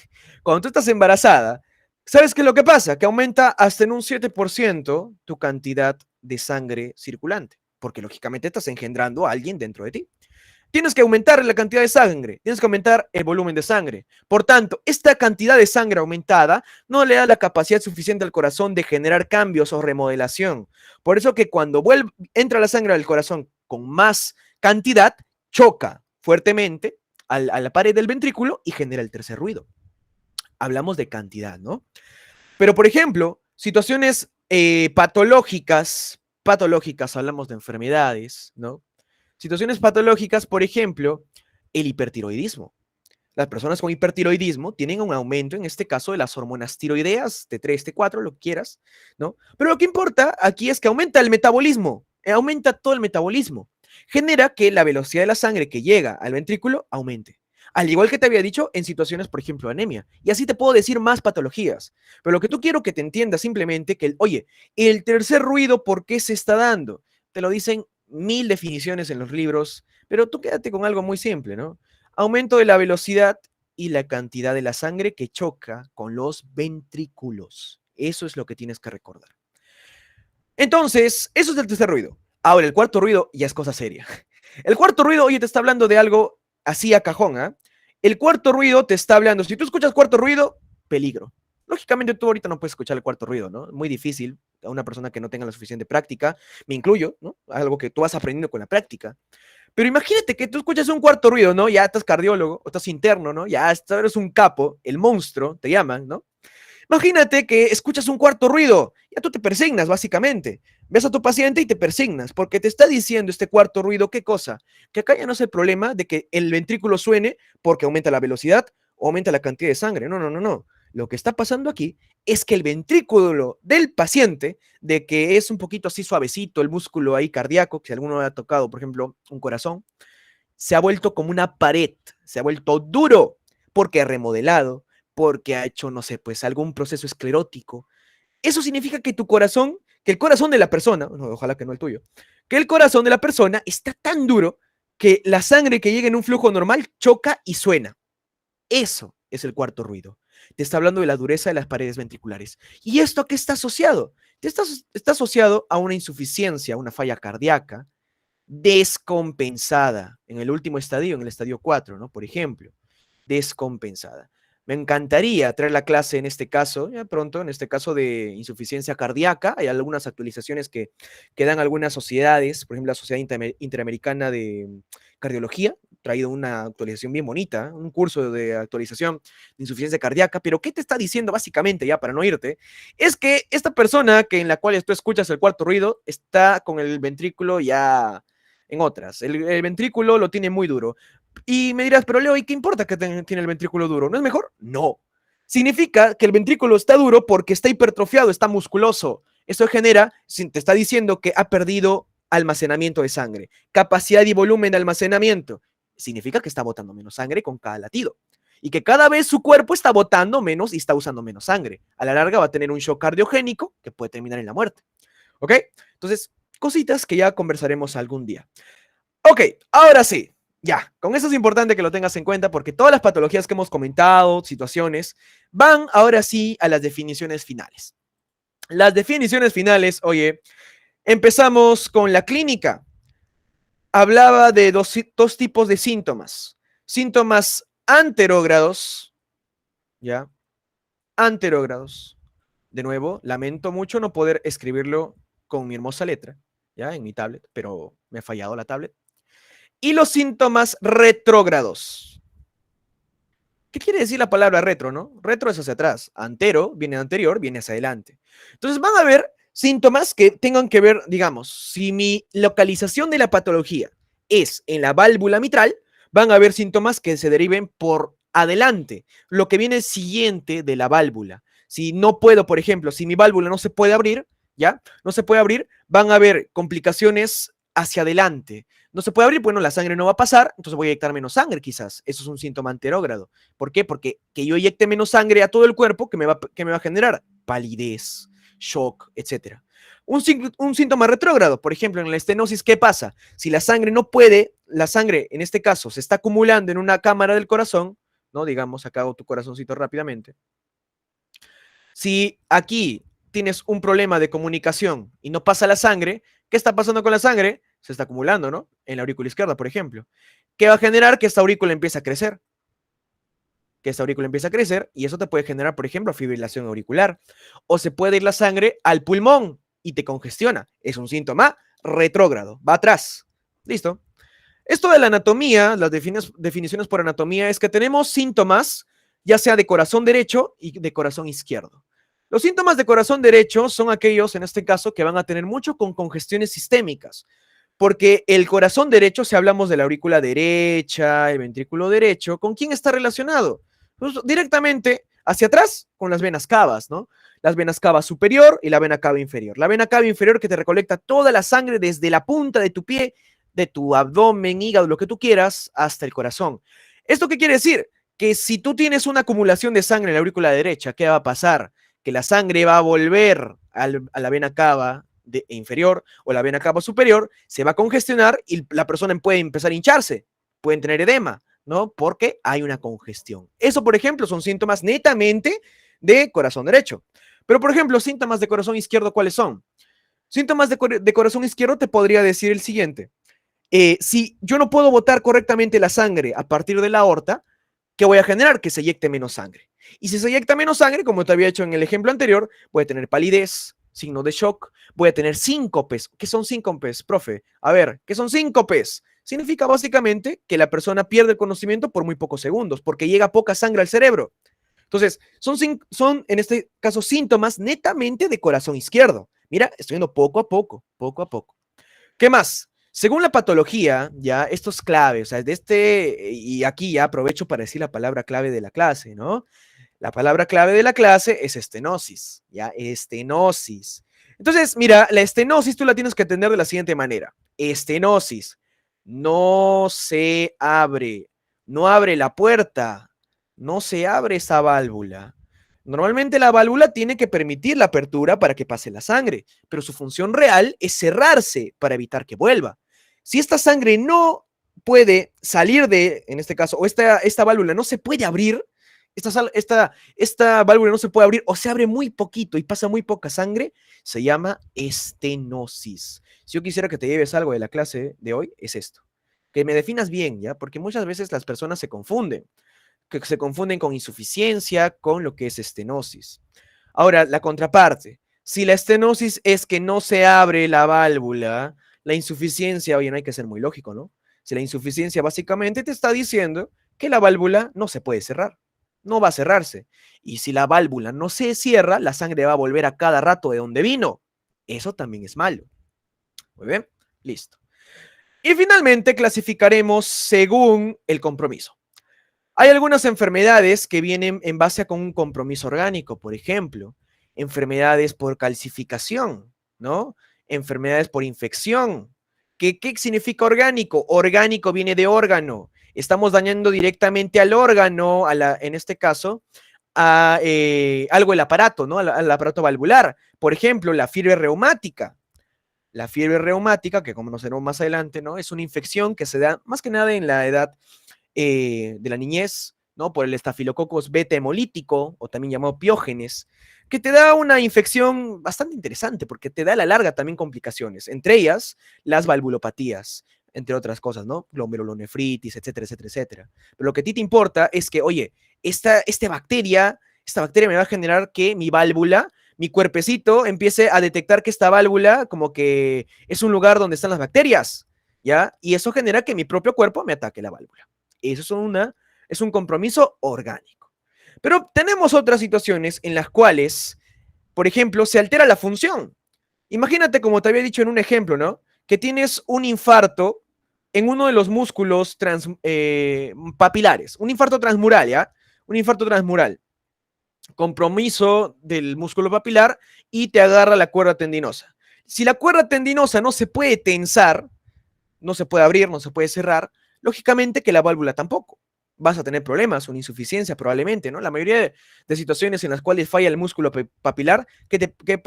Speaker 2: cuando tú estás embarazada, ¿sabes qué es lo que pasa? Que aumenta hasta en un 7% tu cantidad de sangre circulante, porque lógicamente estás engendrando a alguien dentro de ti. Tienes que aumentar la cantidad de sangre, tienes que aumentar el volumen de sangre. Por tanto, esta cantidad de sangre aumentada no le da la capacidad suficiente al corazón de generar cambios o remodelación. Por eso que cuando entra la sangre al corazón con más cantidad, choca fuertemente a la pared del ventrículo y genera el tercer ruido. Hablamos de cantidad, ¿no? Pero, por ejemplo, situaciones patológicas, hablamos de enfermedades, ¿no? Situaciones patológicas, por ejemplo, el hipertiroidismo. Las personas con hipertiroidismo tienen un aumento, en este caso, de las hormonas tiroideas, T3, T4, lo que quieras, ¿no? Pero lo que importa aquí es que aumenta el metabolismo, aumenta todo el metabolismo. Genera que la velocidad de la sangre que llega al ventrículo aumente. Al igual que te había dicho en situaciones, por ejemplo, anemia. Y así te puedo decir más patologías. Pero lo que tú quiero que te entiendas simplemente que, oye, el tercer ruido, ¿por qué se está dando? Te lo dicen 1000 definiciones en los libros, pero tú quédate con algo muy simple, ¿no? Aumento de la velocidad y la cantidad de la sangre que choca con los ventrículos. Eso es lo que tienes que recordar. Entonces, eso es el tercer ruido. Ahora, el cuarto ruido ya es cosa seria. El cuarto ruido, oye, te está hablando de algo así a cajón, ¿ah? El cuarto ruido te está hablando, si tú escuchas cuarto ruido, peligro. Lógicamente tú ahorita no puedes escuchar el cuarto ruido, ¿no? Muy difícil a una persona que no tenga la suficiente práctica, me incluyo, ¿no? Algo que tú vas aprendiendo con la práctica. Pero imagínate que tú escuchas un cuarto ruido, ¿no? Ya estás cardiólogo, o estás interno, ¿no? Ya eres un capo, el monstruo, te llaman, ¿no? Imagínate que escuchas un cuarto ruido, ya tú te persignas, básicamente. Ves a tu paciente y te persignas, porque te está diciendo este cuarto ruido, ¿qué cosa? Que acá ya no es el problema de que el ventrículo suene porque aumenta la velocidad o aumenta la cantidad de sangre. No, no, no, no. Lo que está pasando aquí es que el ventrículo del paciente, de que es un poquito así suavecito, el músculo ahí cardíaco, que si alguno ha tocado, por ejemplo, un corazón, se ha vuelto como una pared, se ha vuelto duro, porque ha remodelado, porque ha hecho, no sé, pues algún proceso esclerótico. Eso significa que tu corazón, que el corazón de la persona, no, ojalá que no el tuyo, que el corazón de la persona está tan duro que la sangre que llega en un flujo normal choca y suena. Eso es el cuarto ruido. Te está hablando de la dureza de las paredes ventriculares. ¿Y esto a qué está asociado? Está asociado a una insuficiencia, a una falla cardíaca descompensada en el último estadio, en el estadio 4, ¿no? Por ejemplo, descompensada. Me encantaría traer la clase en este caso, ya pronto, en este caso de insuficiencia cardíaca. Hay algunas actualizaciones que dan algunas sociedades, por ejemplo, la Sociedad Interamericana de Cardiología, traído una actualización bien bonita, un curso de actualización de insuficiencia cardíaca, pero ¿qué te está diciendo básicamente, ya para no irte? Es que esta persona que en la cual tú escuchas el cuarto ruido está con el ventrículo ya en otras. El ventrículo lo tiene muy duro. Y me dirás, pero Leo, ¿y qué importa que tiene el ventrículo duro? ¿No es mejor? No. Significa que el ventrículo está duro porque está hipertrofiado, está musculoso. Eso genera, te está diciendo que ha perdido almacenamiento de sangre, capacidad y volumen de almacenamiento. Significa que está botando menos sangre con cada latido. Y que cada vez su cuerpo está botando menos y está usando menos sangre. A la larga va a tener un shock cardiogénico que puede terminar en la muerte. ¿Ok? Entonces, cositas que ya conversaremos algún día. Ok, ahora sí. Ya, con eso es importante que lo tengas en cuenta porque todas las patologías que hemos comentado, situaciones, van ahora sí a las definiciones finales. Las definiciones finales, oye, empezamos con la clínica. Hablaba de dos tipos de síntomas. Síntomas anterógrados, ¿ya? Anterógrados. De nuevo, lamento mucho no poder escribirlo con mi hermosa letra, ¿ya? En mi tablet, pero me ha fallado la tablet. Y los síntomas retrógrados. ¿Qué quiere decir la palabra retro, no? Retro es hacia atrás. Antero viene anterior, viene hacia adelante. Entonces van a haber síntomas que tengan que ver, digamos, si mi localización de la patología es en la válvula mitral, van a haber síntomas que se deriven por adelante, lo que viene siguiente de la válvula. Si no puedo, por ejemplo, si mi válvula no se puede abrir, ¿ya? No se puede abrir, van a haber complicaciones hacia adelante. No se puede abrir, bueno, la sangre no va a pasar, entonces voy a inyectar menos sangre quizás. Eso es un síntoma anterógrado. ¿Por qué? Porque que yo inyecte menos sangre a todo el cuerpo, ¿qué me va a generar? Palidez, shock, etc. Un síntoma retrógrado, por ejemplo, en la estenosis, ¿qué pasa? Si la sangre no puede, la sangre en este caso se está acumulando en una cámara del corazón, ¿no? Digamos, acá hago tu corazoncito rápidamente. Si aquí tienes un problema de comunicación y no pasa la sangre, ¿qué está pasando con la sangre? Se está acumulando, ¿no? En la aurícula izquierda, por ejemplo. ¿Qué va a generar? Que esta aurícula empiece a crecer. Que esta aurícula empiece a crecer y eso te puede generar, por ejemplo, fibrilación auricular. O se puede ir la sangre al pulmón y te congestiona. Es un síntoma retrógrado, va atrás. ¿Listo? Esto de la anatomía, las definiciones por anatomía, es que tenemos síntomas, ya sea de corazón derecho y de corazón izquierdo. Los síntomas de corazón derecho son aquellos, en este caso, que van a tener mucho con congestiones sistémicas, porque el corazón derecho, si hablamos de la aurícula derecha, el ventrículo derecho, ¿con quién está relacionado? Pues directamente hacia atrás con las venas cavas, ¿no? Las venas cava superior y la vena cava inferior. La vena cava inferior que te recolecta toda la sangre desde la punta de tu pie, de tu abdomen, hígado, lo que tú quieras, hasta el corazón. ¿Esto qué quiere decir? Que si tú tienes una acumulación de sangre en la aurícula derecha, ¿qué va a pasar? Que la sangre va a volver a la vena cava inferior o la vena cava superior, se va a congestionar y la persona puede empezar a hincharse, pueden tener edema, ¿no? Porque hay una congestión. Eso, por ejemplo, son síntomas netamente de corazón derecho. Pero, por ejemplo, síntomas de corazón izquierdo, ¿cuáles son? Síntomas de corazón izquierdo te podría decir el siguiente. Si yo no puedo botar correctamente la sangre a partir de la aorta, ¿qué voy a generar? Que se eyecte menos sangre. Y si se eyecta menos sangre, como te había hecho en el ejemplo anterior, voy a tener palidez, signo de shock, voy a tener síncopes. ¿Qué son síncopes, profe? A ver, ¿qué son síncopes? Significa básicamente que la persona pierde el conocimiento por muy pocos segundos, porque llega poca sangre al cerebro. Entonces, son en este caso síntomas netamente de corazón izquierdo. Mira, estoy yendo poco a poco, poco a poco. ¿Qué más? Según la patología, ya, esto es clave, o sea, y aquí ya aprovecho para decir la palabra clave de la clase, ¿no? La palabra clave de la clase es estenosis, ¿ya? Estenosis. Entonces, mira, la estenosis tú la tienes que entender de la siguiente manera. Estenosis, no se abre, no abre la puerta, no se abre esa válvula. Normalmente la válvula tiene que permitir la apertura para que pase la sangre, pero su función real es cerrarse para evitar que vuelva. Si esta sangre no puede salir de, en este caso, o esta válvula no se puede abrir, esta válvula no se puede abrir o se abre muy poquito y pasa muy poca sangre, se llama estenosis. Si yo quisiera que te lleves algo de la clase de hoy, es esto. Que me definas bien, ¿ya? Porque muchas veces las personas se confunden, que se confunden con insuficiencia, con lo que es estenosis. Ahora, la contraparte. Si la estenosis es que no se abre la válvula, la insuficiencia, oye, no hay que ser muy lógico, ¿no? Si la insuficiencia básicamente te está diciendo que la válvula no se puede cerrar, no va a cerrarse. Y si la válvula no se cierra, la sangre va a volver a cada rato de donde vino. Eso también es malo. Muy bien, listo. Y finalmente clasificaremos según el compromiso. Hay algunas enfermedades que vienen en base a con un compromiso orgánico, por ejemplo, enfermedades por calcificación, ¿no? Enfermedades por infección. ¿Qué significa orgánico? Orgánico viene de órgano. Estamos dañando directamente al órgano, en este caso, a algo del aparato, ¿no? Al aparato valvular. Por ejemplo, la fiebre reumática. La fiebre reumática, que como conoceremos más adelante, ¿no? Es una infección que se da más que nada en la edad de la niñez, ¿no? Por el estafilococos beta hemolítico, o también llamado piógenes, que te da una infección bastante interesante, porque te da a la larga también complicaciones, entre ellas las valvulopatías, entre otras cosas, ¿no? Glomerulonefritis, etcétera, etcétera, etcétera. Pero lo que a ti te importa es que, oye, esta bacteria me va a generar que mi válvula, mi cuerpecito, empiece a detectar que esta válvula como que es un lugar donde están las bacterias, ¿ya? Y eso genera que mi propio cuerpo me ataque la válvula. Eso es un compromiso orgánico. Pero tenemos otras situaciones en las cuales, por ejemplo, se altera la función. Imagínate, como te había dicho en un ejemplo, ¿no? Que tienes un infarto en uno de los músculos papilares, un infarto transmural, ¿ya? Un infarto transmural. Compromiso del músculo papilar y te agarra la cuerda tendinosa. Si la cuerda tendinosa no se puede tensar, no se puede abrir, no se puede cerrar, lógicamente que la válvula tampoco. Vas a tener problemas, una insuficiencia probablemente, ¿no? La mayoría de situaciones en las cuales falla el músculo papilar, ¿qué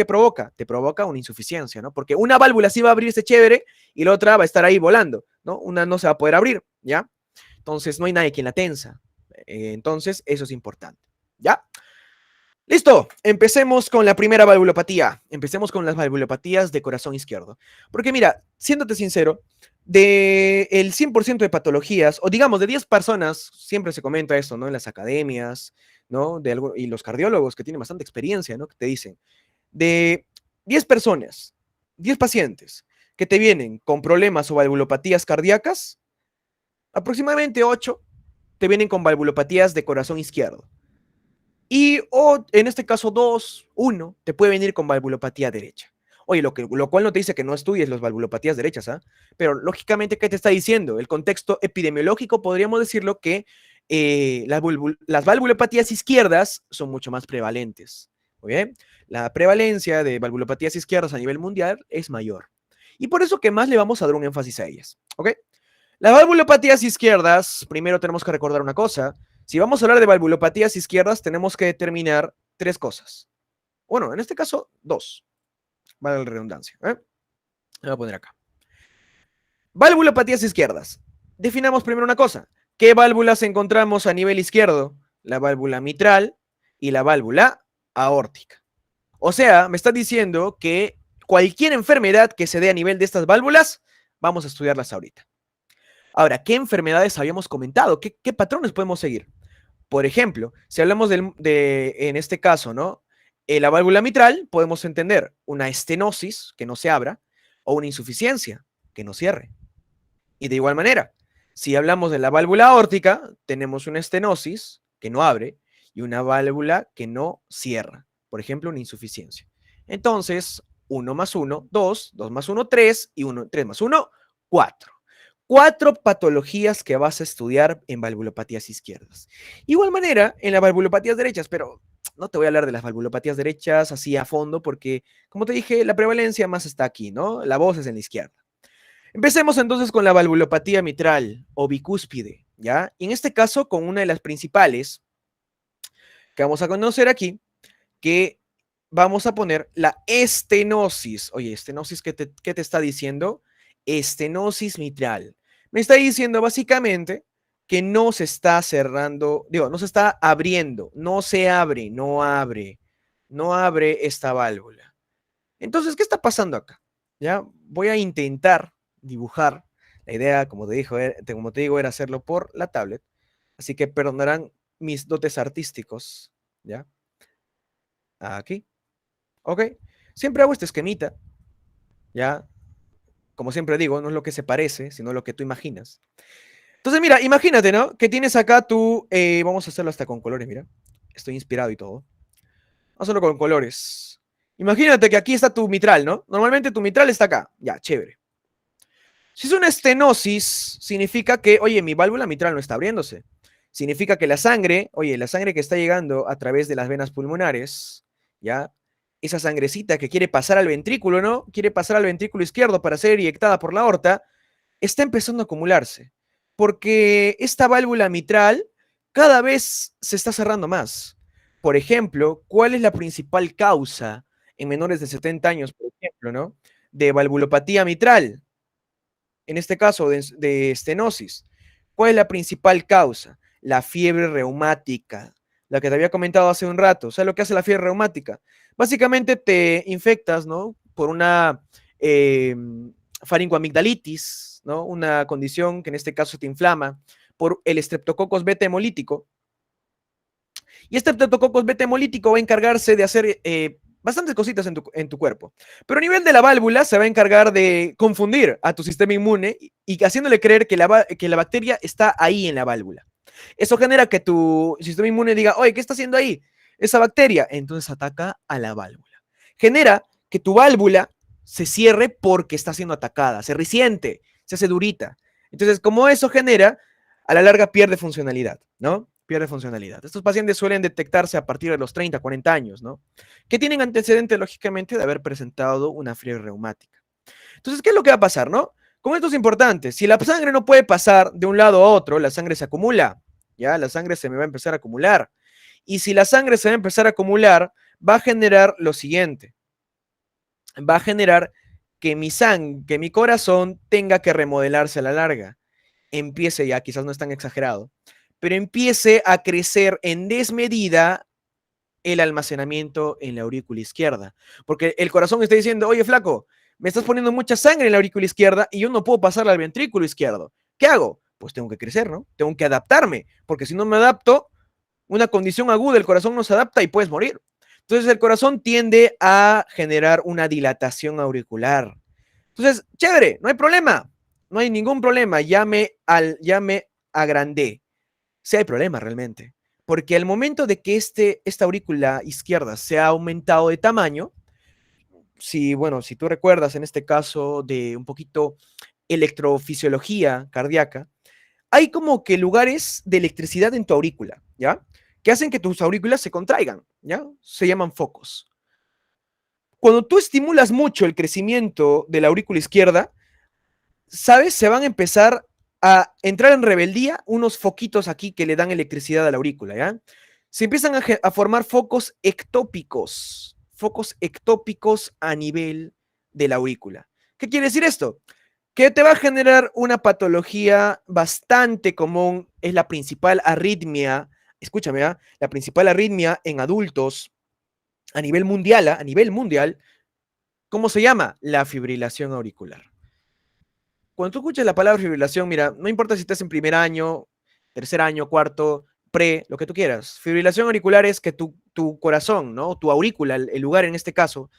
Speaker 2: provoca? Te provoca una insuficiencia, ¿no? Porque una válvula sí va a abrirse chévere y la otra va a estar ahí volando, ¿no? Una no se va a poder abrir, ¿ya? Entonces no hay nadie quien la tensa. Entonces eso es importante, ¿ya? Listo, empecemos con la primera valvulopatía. Empecemos con las valvulopatías de corazón izquierdo. Porque mira, siéndote sincero, de el 100% de patologías, o digamos de 10 personas, siempre se comenta esto, ¿no? En las academias, ¿no? Y los cardiólogos que tienen bastante experiencia, ¿no? Que te dicen, de 10 personas, 10 pacientes que te vienen con problemas o valvulopatías cardíacas, aproximadamente 8 te vienen con valvulopatías de corazón izquierdo. O en este caso 2, 1, te puede venir con valvulopatía derecha. Oye, lo cual no te dice que no estudies las valvulopatías derechas, ¿ah? Pero lógicamente, ¿qué te está diciendo? El contexto epidemiológico, podríamos decirlo que las valvulopatías izquierdas son mucho más prevalentes. ¿Muy bien? La prevalencia de valvulopatías izquierdas a nivel mundial es mayor. Y por eso que más le vamos a dar un énfasis a ellas. ¿Ok? Las valvulopatías izquierdas, primero tenemos que recordar una cosa. Si vamos a hablar de valvulopatías izquierdas, tenemos que determinar 3 cosas. Bueno, en este caso, 2. Vale la redundancia. Me voy a poner acá. Valvulopatías izquierdas. Definamos primero una cosa. ¿Qué válvulas encontramos a nivel izquierdo? La válvula mitral y la válvula aórtica. O sea, me está diciendo que cualquier enfermedad que se dé a nivel de estas válvulas, vamos a estudiarlas ahorita. Ahora, ¿qué enfermedades habíamos comentado? ¿Qué patrones podemos seguir? Por ejemplo, si hablamos en este caso, ¿no? La válvula mitral, podemos entender una estenosis, que no se abra, o una insuficiencia, que no cierre. Y de igual manera, si hablamos de la válvula aórtica, tenemos una estenosis, que no abre, y una válvula que no cierra. Por ejemplo, una insuficiencia. Entonces, 1 más 1, 2, 2 más 1, 3, y 3 más 1, 4. 4 patologías que vas a estudiar en valvulopatías izquierdas. Igual manera, en las valvulopatías derechas, pero no te voy a hablar de las valvulopatías derechas así a fondo, porque, como te dije, la prevalencia más está aquí, ¿no? La voz es en la izquierda. Empecemos entonces con la valvulopatía mitral o bicúspide, ¿ya? Y en este caso, con una de las principales que vamos a conocer aquí, que vamos a poner la estenosis. Oye, estenosis, ¿qué te está diciendo? Estenosis mitral. Me está diciendo básicamente que no se está cerrando, digo, no se está abriendo, no se abre, no abre, no abre esta válvula. Entonces, ¿qué está pasando acá? Ya voy a intentar dibujar. La idea, como te digo, era hacerlo por la tablet. Así que perdonarán mis dotes artísticos. ¿Ya? Aquí. Ok. Siempre hago este esquemita. ¿Ya? Como siempre digo, no es lo que se parece, sino lo que tú imaginas. Entonces, mira, imagínate, ¿no? Que tienes acá tu... vamos a hacerlo hasta con colores, mira. Estoy inspirado y todo. Vamos a hacerlo con colores. Imagínate que aquí está tu mitral, ¿no? Normalmente tu mitral está acá. Ya, chévere. Si es una estenosis, significa que, oye, mi válvula mitral no está abriéndose. Significa que la sangre, oye, la sangre que está llegando a través de las venas pulmonares, ¿ya? Esa sangrecita que quiere pasar al ventrículo, ¿no? Quiere pasar al ventrículo izquierdo para ser inyectada por la aorta, está empezando a acumularse. Porque esta válvula mitral cada vez se está cerrando más. Por ejemplo, ¿cuál es la principal causa en menores de 70 años, por ejemplo, ¿no? De valvulopatía mitral? En este caso de estenosis. ¿Cuál es la principal causa? La fiebre reumática, la que te había comentado hace un rato. ¿Sabes lo que hace la fiebre reumática? Básicamente te infectas, ¿no? Por una faringoamigdalitis, ¿no? Una condición que en este caso te inflama por el Streptococcus beta hemolítico. Y este Streptococcus beta hemolítico va a encargarse de hacer bastantes cositas en tu cuerpo. Pero a nivel de la válvula se va a encargar de confundir a tu sistema inmune y haciéndole creer que la bacteria está ahí en la válvula. Eso genera que tu sistema inmune diga, oye, ¿qué está haciendo ahí esa bacteria? Entonces ataca a la válvula. Genera que tu válvula se cierre porque está siendo atacada, se resiente, se hace durita. Entonces, como eso genera, a la larga pierde funcionalidad, ¿no? Pierde funcionalidad. Estos pacientes suelen detectarse a partir de los 30, 40 años, ¿no? Que tienen antecedentes, lógicamente, de haber presentado una fiebre reumática. Entonces, ¿qué es lo que va a pasar, no? Con esto es importante. Si la sangre no puede pasar de un lado a otro, la sangre se acumula, ¿ya? La sangre se me va a empezar a acumular. Y si la sangre se va a empezar a acumular, va a generar lo siguiente. Va a generar que que mi corazón tenga que remodelarse a la larga. Empiece ya, quizás no es tan exagerado, pero empiece a crecer en desmedida el almacenamiento en la aurícula izquierda. Porque el corazón está diciendo, oye, flaco, me estás poniendo mucha sangre en la aurícula izquierda y yo no puedo pasarla al ventrículo izquierdo. ¿Qué hago? Pues tengo que crecer, ¿no? Tengo que adaptarme, porque si no me adapto, una condición aguda, el corazón no se adapta y puedes morir. Entonces el corazón tiende a generar una dilatación auricular. Entonces, chévere, no hay problema, no hay ningún problema, ya me agrandé. Sí hay problema realmente, porque al momento de que esta aurícula izquierda se ha aumentado de tamaño, si tú recuerdas en este caso de un poquito electrofisiología cardíaca, hay como que lugares de electricidad en tu aurícula, ¿ya? Que hacen que tus aurículas se contraigan, ¿ya? Se llaman focos. Cuando tú estimulas mucho el crecimiento de la aurícula izquierda, ¿sabes? Se van a empezar a entrar en rebeldía unos foquitos aquí que le dan electricidad a la aurícula, ¿ya? Se empiezan a formar focos ectópicos a nivel de la aurícula. ¿Qué quiere decir esto? Que te va a generar una patología bastante común, es la principal arritmia, escúchame, ¿eh? La principal arritmia en adultos a nivel mundial, ¿cómo se llama? La fibrilación auricular. Cuando tú escuchas la palabra fibrilación, mira, no importa si estás en primer año, tercer año, cuarto, lo que tú quieras. Fibrilación auricular es que tu corazón, ¿no? Tu aurícula, el lugar en este caso,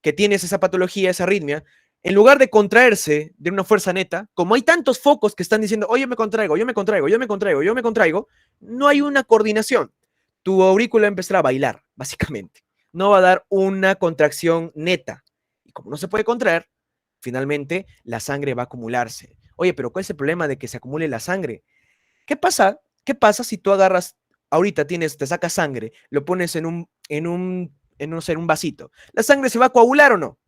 Speaker 2: que tienes esa patología, esa arritmia, en lugar de contraerse de una fuerza neta, como hay tantos focos que están diciendo, oye, me contraigo, yo me contraigo, yo me contraigo, yo me contraigo, no hay una coordinación. Tu aurícula empezará a bailar, básicamente. No va a dar una contracción neta. como no se puede contraer, finalmente la sangre va a acumularse. Oye, pero ¿cuál es el problema de que se acumule la sangre? ¿Qué pasa? ¿Qué pasa si tú agarras, ahorita te sacas sangre, lo pones no sé, en un vasito? ¿La sangre se va a coagular o no?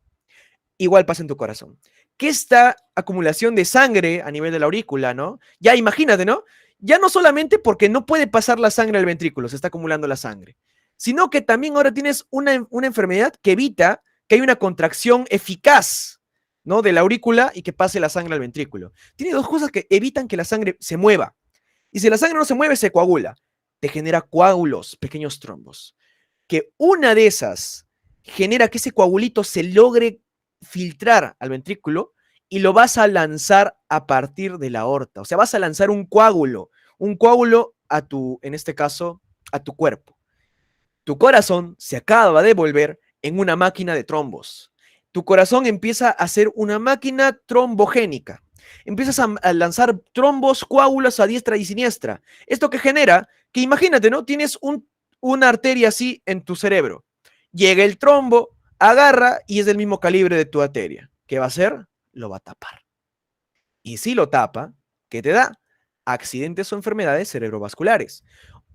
Speaker 2: Igual pasa en tu corazón. Que esta acumulación de sangre a nivel de la aurícula, ¿no? Ya imagínate, ¿no? Ya no solamente porque no puede pasar la sangre al ventrículo, se está acumulando la sangre, sino que también ahora tienes una enfermedad que evita que haya una contracción eficaz, ¿no? De la aurícula y que pase la sangre al ventrículo. Tiene dos cosas que evitan que la sangre se mueva. Y si la sangre no se mueve, se coagula. Te genera coágulos, pequeños trombos. Que una de esas genera que ese coagulito se logre filtrar al ventrículo y lo vas a lanzar a partir de la aorta. O sea, vas a lanzar un coágulo en este caso, a tu cuerpo. Tu corazón se acaba de volver en una máquina de trombos. Tu corazón empieza a ser una máquina trombogénica. Empiezas a lanzar trombos, coágulos a diestra y siniestra. Esto que genera, que imagínate, ¿no? Tienes una arteria así en tu cerebro. Llega el trombo, agarra y es del mismo calibre de tu arteria. ¿Qué va a hacer? Lo va a tapar. Y si lo tapa, ¿qué te da? Accidentes o enfermedades cerebrovasculares,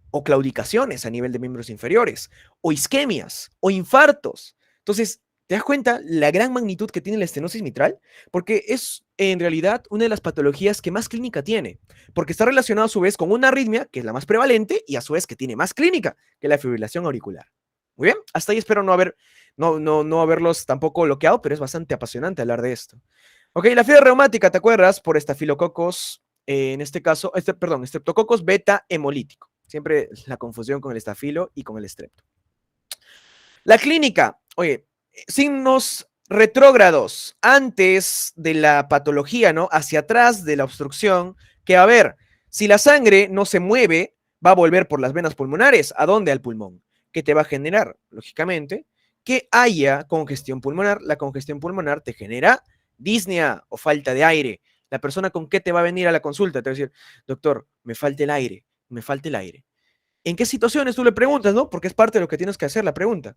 Speaker 2: o claudicaciones a nivel de miembros inferiores, o isquemias, o infartos. Entonces, ¿te das cuenta la gran magnitud que tiene la estenosis mitral? Porque es en realidad una de las patologías que más clínica tiene, porque está relacionado a su vez con una arritmia, que es la más prevalente, y a su vez que tiene más clínica que la fibrilación auricular. Muy bien, hasta ahí espero no haberlos tampoco bloqueado, pero es bastante apasionante hablar de esto. Ok, la fiebre reumática, ¿te acuerdas? Por estafilococos, en este caso, perdón, estreptococos beta hemolítico. Siempre la confusión con el estafilo y con el estrepto. La clínica, oye, signos retrógrados antes de la patología, ¿no? Hacia atrás de la obstrucción, que a ver, si la sangre no se mueve, va a volver por las venas pulmonares. ¿A dónde? Al pulmón. ¿Qué te va a generar? Lógicamente, que haya congestión pulmonar. La congestión pulmonar te genera disnea o falta de aire. La persona con qué te va a venir a la consulta te va a decir, doctor, me falta el aire, me falta el aire. ¿En qué situaciones tú le preguntas, no? Porque es parte de lo que tienes que hacer la pregunta.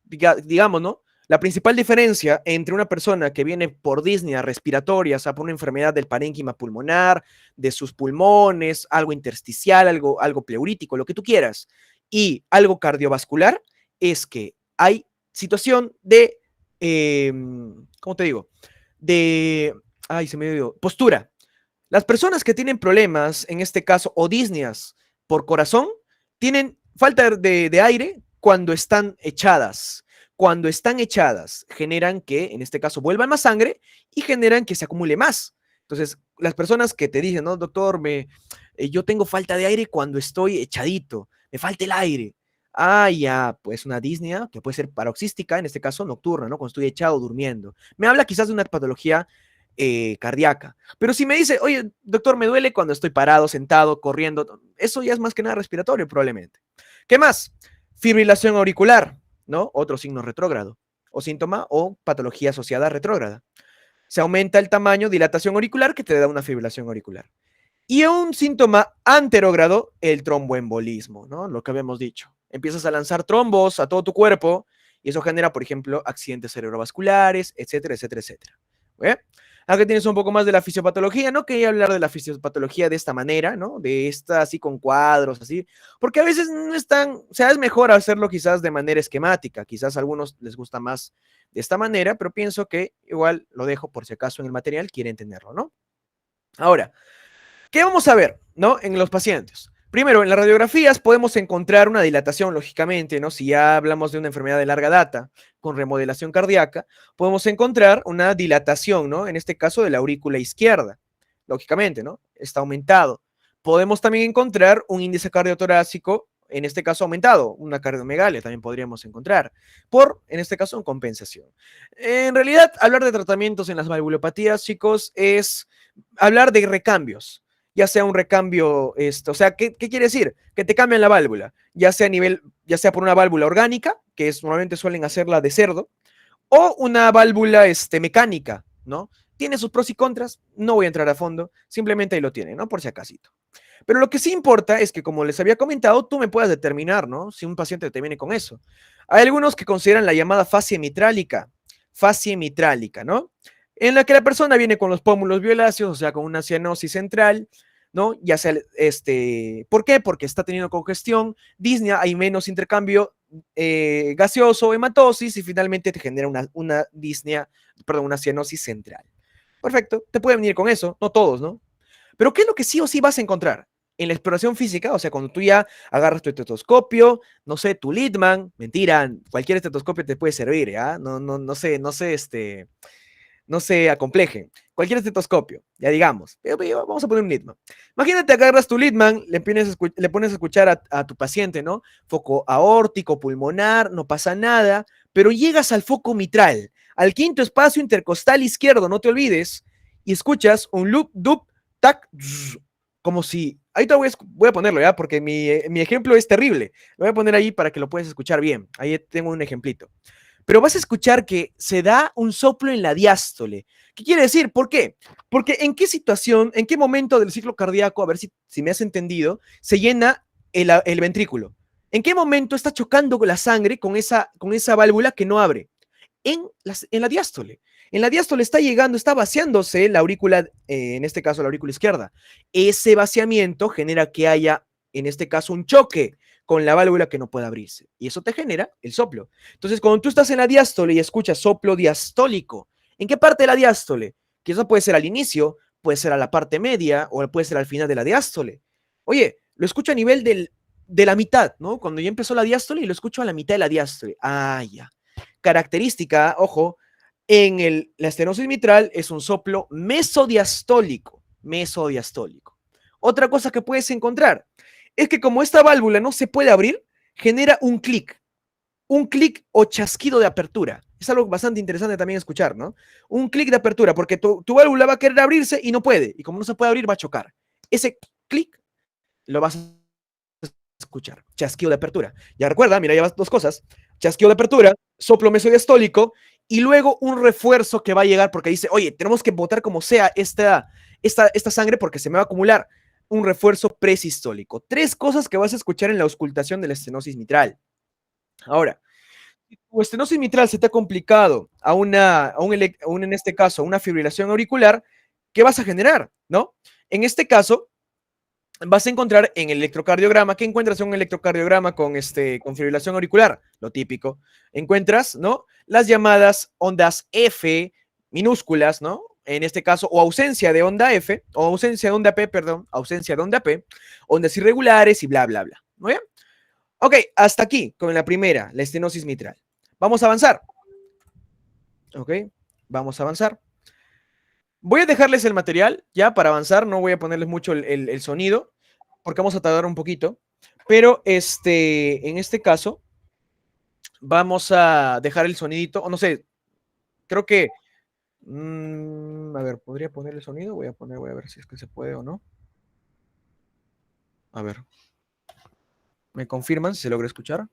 Speaker 2: Digamos, ¿no? La principal diferencia entre una persona que viene por disnea respiratoria, o sea, por una enfermedad del parénquima pulmonar, de sus pulmones, algo intersticial, algo pleurítico, lo que tú quieras, y algo cardiovascular, es que hay situación de, ¿cómo te digo? Se me dio, postura. Las personas que tienen problemas, en este caso, o disneas por corazón, tienen falta de aire cuando están echadas. Cuando están echadas, generan que, en este caso, vuelva más sangre y generan que se acumule más. Entonces, las personas que te dicen, no, doctor, yo tengo falta de aire cuando estoy echadito, me falta el aire. Ya, pues una disnea, que puede ser paroxística, en este caso nocturna, ¿no? Cuando estoy echado durmiendo. Me habla quizás de una patología cardíaca. Pero si me dice, oye, doctor, me duele cuando estoy parado, sentado, corriendo, eso ya es más que nada respiratorio probablemente. ¿Qué más? Fibrilación auricular, ¿no? Otro signo retrógrado, o síntoma o patología asociada a retrógrada. Se aumenta el tamaño, dilatación auricular, que te da una fibrilación auricular. Y un síntoma anterógrado, el tromboembolismo, ¿no? Lo que habíamos dicho. Empiezas a lanzar trombos a todo tu cuerpo y eso genera, por ejemplo, accidentes cerebrovasculares, etcétera, etcétera, etcétera. ¿Ve? Acá tienes un poco más de la fisiopatología. No quería hablar de la fisiopatología de esta manera, ¿no? De esta así con cuadros, así, porque a veces no es tan, o sea, es mejor hacerlo quizás de manera esquemática. Quizás a algunos les gusta más de esta manera, pero pienso que igual lo dejo por si acaso en el material quieren tenerlo, ¿no? Ahora, ¿qué vamos a ver, no? En los pacientes. Primero, en las radiografías podemos encontrar una dilatación, lógicamente, ¿no? Si ya hablamos de una enfermedad de larga data con remodelación cardíaca, podemos encontrar una dilatación, ¿no? En este caso de la aurícula izquierda, lógicamente, ¿no? Está aumentado. Podemos también encontrar un índice cardiotorácico, en este caso aumentado, una cardiomegalia también podríamos encontrar, en este caso, en compensación. En realidad, hablar de tratamientos en las valvulopatías, chicos, es hablar de recambios, ya sea un recambio, o sea, ¿qué quiere decir? Que te cambian la válvula, ya sea por una válvula orgánica, que normalmente suelen hacerla de cerdo, o una válvula mecánica, ¿no? Tiene sus pros y contras, no voy a entrar a fondo, simplemente ahí lo tienen, ¿no? Por si acaso. Pero lo que sí importa es que, como les había comentado, tú me puedas determinar, ¿no? Si un paciente te viene con eso. Hay algunos que consideran la llamada fascia mitrálica. fascia mitrálica, ¿no? En la que la persona viene con los pómulos violáceos, o sea, con una cianosis central, ¿no? Ya sea, ¿por qué? Porque está teniendo congestión, disnea, hay menos intercambio gaseoso, hematosis, y finalmente te genera una disnea, perdón, una cianosis central. Perfecto, te puede venir con eso, no todos, ¿no? Pero ¿qué es lo que sí o sí vas a encontrar? En la exploración física, o sea, cuando tú ya agarras tu estetoscopio, no sé, tu Littmann, mentira, cualquier estetoscopio te puede servir, ¿ya? No se acomplejen. Cualquier estetoscopio, ya digamos, pero vamos a poner un Littmann. Imagínate, agarras tu Littmann, le pones a escuchar a tu paciente, ¿no? Foco aórtico, pulmonar, no pasa nada, pero llegas al foco mitral, al quinto espacio intercostal izquierdo, no te olvides, y escuchas un loop, dup, tac, zzz, como si... Ahí te voy a ponerlo, ¿ya? Porque mi ejemplo es terrible. Lo voy a poner ahí para que lo puedas escuchar bien. Ahí tengo un ejemplito. Pero vas a escuchar que se da un soplo en la diástole. ¿Qué quiere decir? ¿Por qué? Porque en qué situación, en qué momento del ciclo cardíaco, a ver si me has entendido, se llena el ventrículo. ¿En qué momento está chocando la sangre con esa válvula que no abre? En la diástole. En la diástole está llegando, está vaciándose la aurícula, en este caso la aurícula izquierda. Ese vaciamiento genera que haya, en este caso, un choque con la válvula que no puede abrirse. Y eso te genera el soplo. Entonces, cuando tú estás en la diástole y escuchas soplo diastólico, ¿en qué parte de la diástole? Que eso puede ser al inicio, puede ser a la parte media o puede ser al final de la diástole. Oye, lo escucho a nivel de la mitad, ¿no? Cuando ya empezó la diástole y lo escucho a la mitad de la diástole. Ah, ya. Característica, ojo, la estenosis mitral es un soplo mesodiastólico. Mesodiastólico. Otra cosa que puedes encontrar es que como esta válvula no se puede abrir, genera un clic o chasquido de apertura. Es algo bastante interesante también escuchar, ¿no? Un clic de apertura, porque tu válvula va a querer abrirse y no puede. Y como no se puede abrir, va a chocar. Ese clic lo vas a escuchar. Chasquido de apertura. Ya recuerda, mira, ya vas dos cosas. Chasquido de apertura, soplo mesodiastólico y luego un refuerzo que va a llegar porque dice, oye, tenemos que botar como sea esta sangre porque se me va a acumular. Un refuerzo presistólico. Tres cosas que vas a escuchar en la auscultación de la estenosis mitral. Ahora, si tu estenosis mitral se te ha complicado en este caso, a una fibrilación auricular, ¿qué vas a generar? ¿No? En este caso, vas a encontrar en el electrocardiograma, ¿qué encuentras en un electrocardiograma con fibrilación auricular? Lo típico. Encuentras, ¿no? Las llamadas ondas F minúsculas, ¿no? En este caso, o ausencia de onda F, o ausencia de onda P, perdón, ausencia de onda P, ondas irregulares y bla, bla, bla. ¿Muy bien? Ok, hasta aquí con la primera, la estenosis mitral. Vamos a avanzar. Ok, vamos a avanzar. Voy a dejarles el material ya para avanzar, no voy a ponerles mucho el sonido, porque vamos a tardar un poquito, pero en este caso vamos a dejar el sonidito, o no sé, creo que, a ver, ¿podría poner el sonido? Voy a ver si es que se puede o no. A ver, ¿me confirman si se logra escuchar?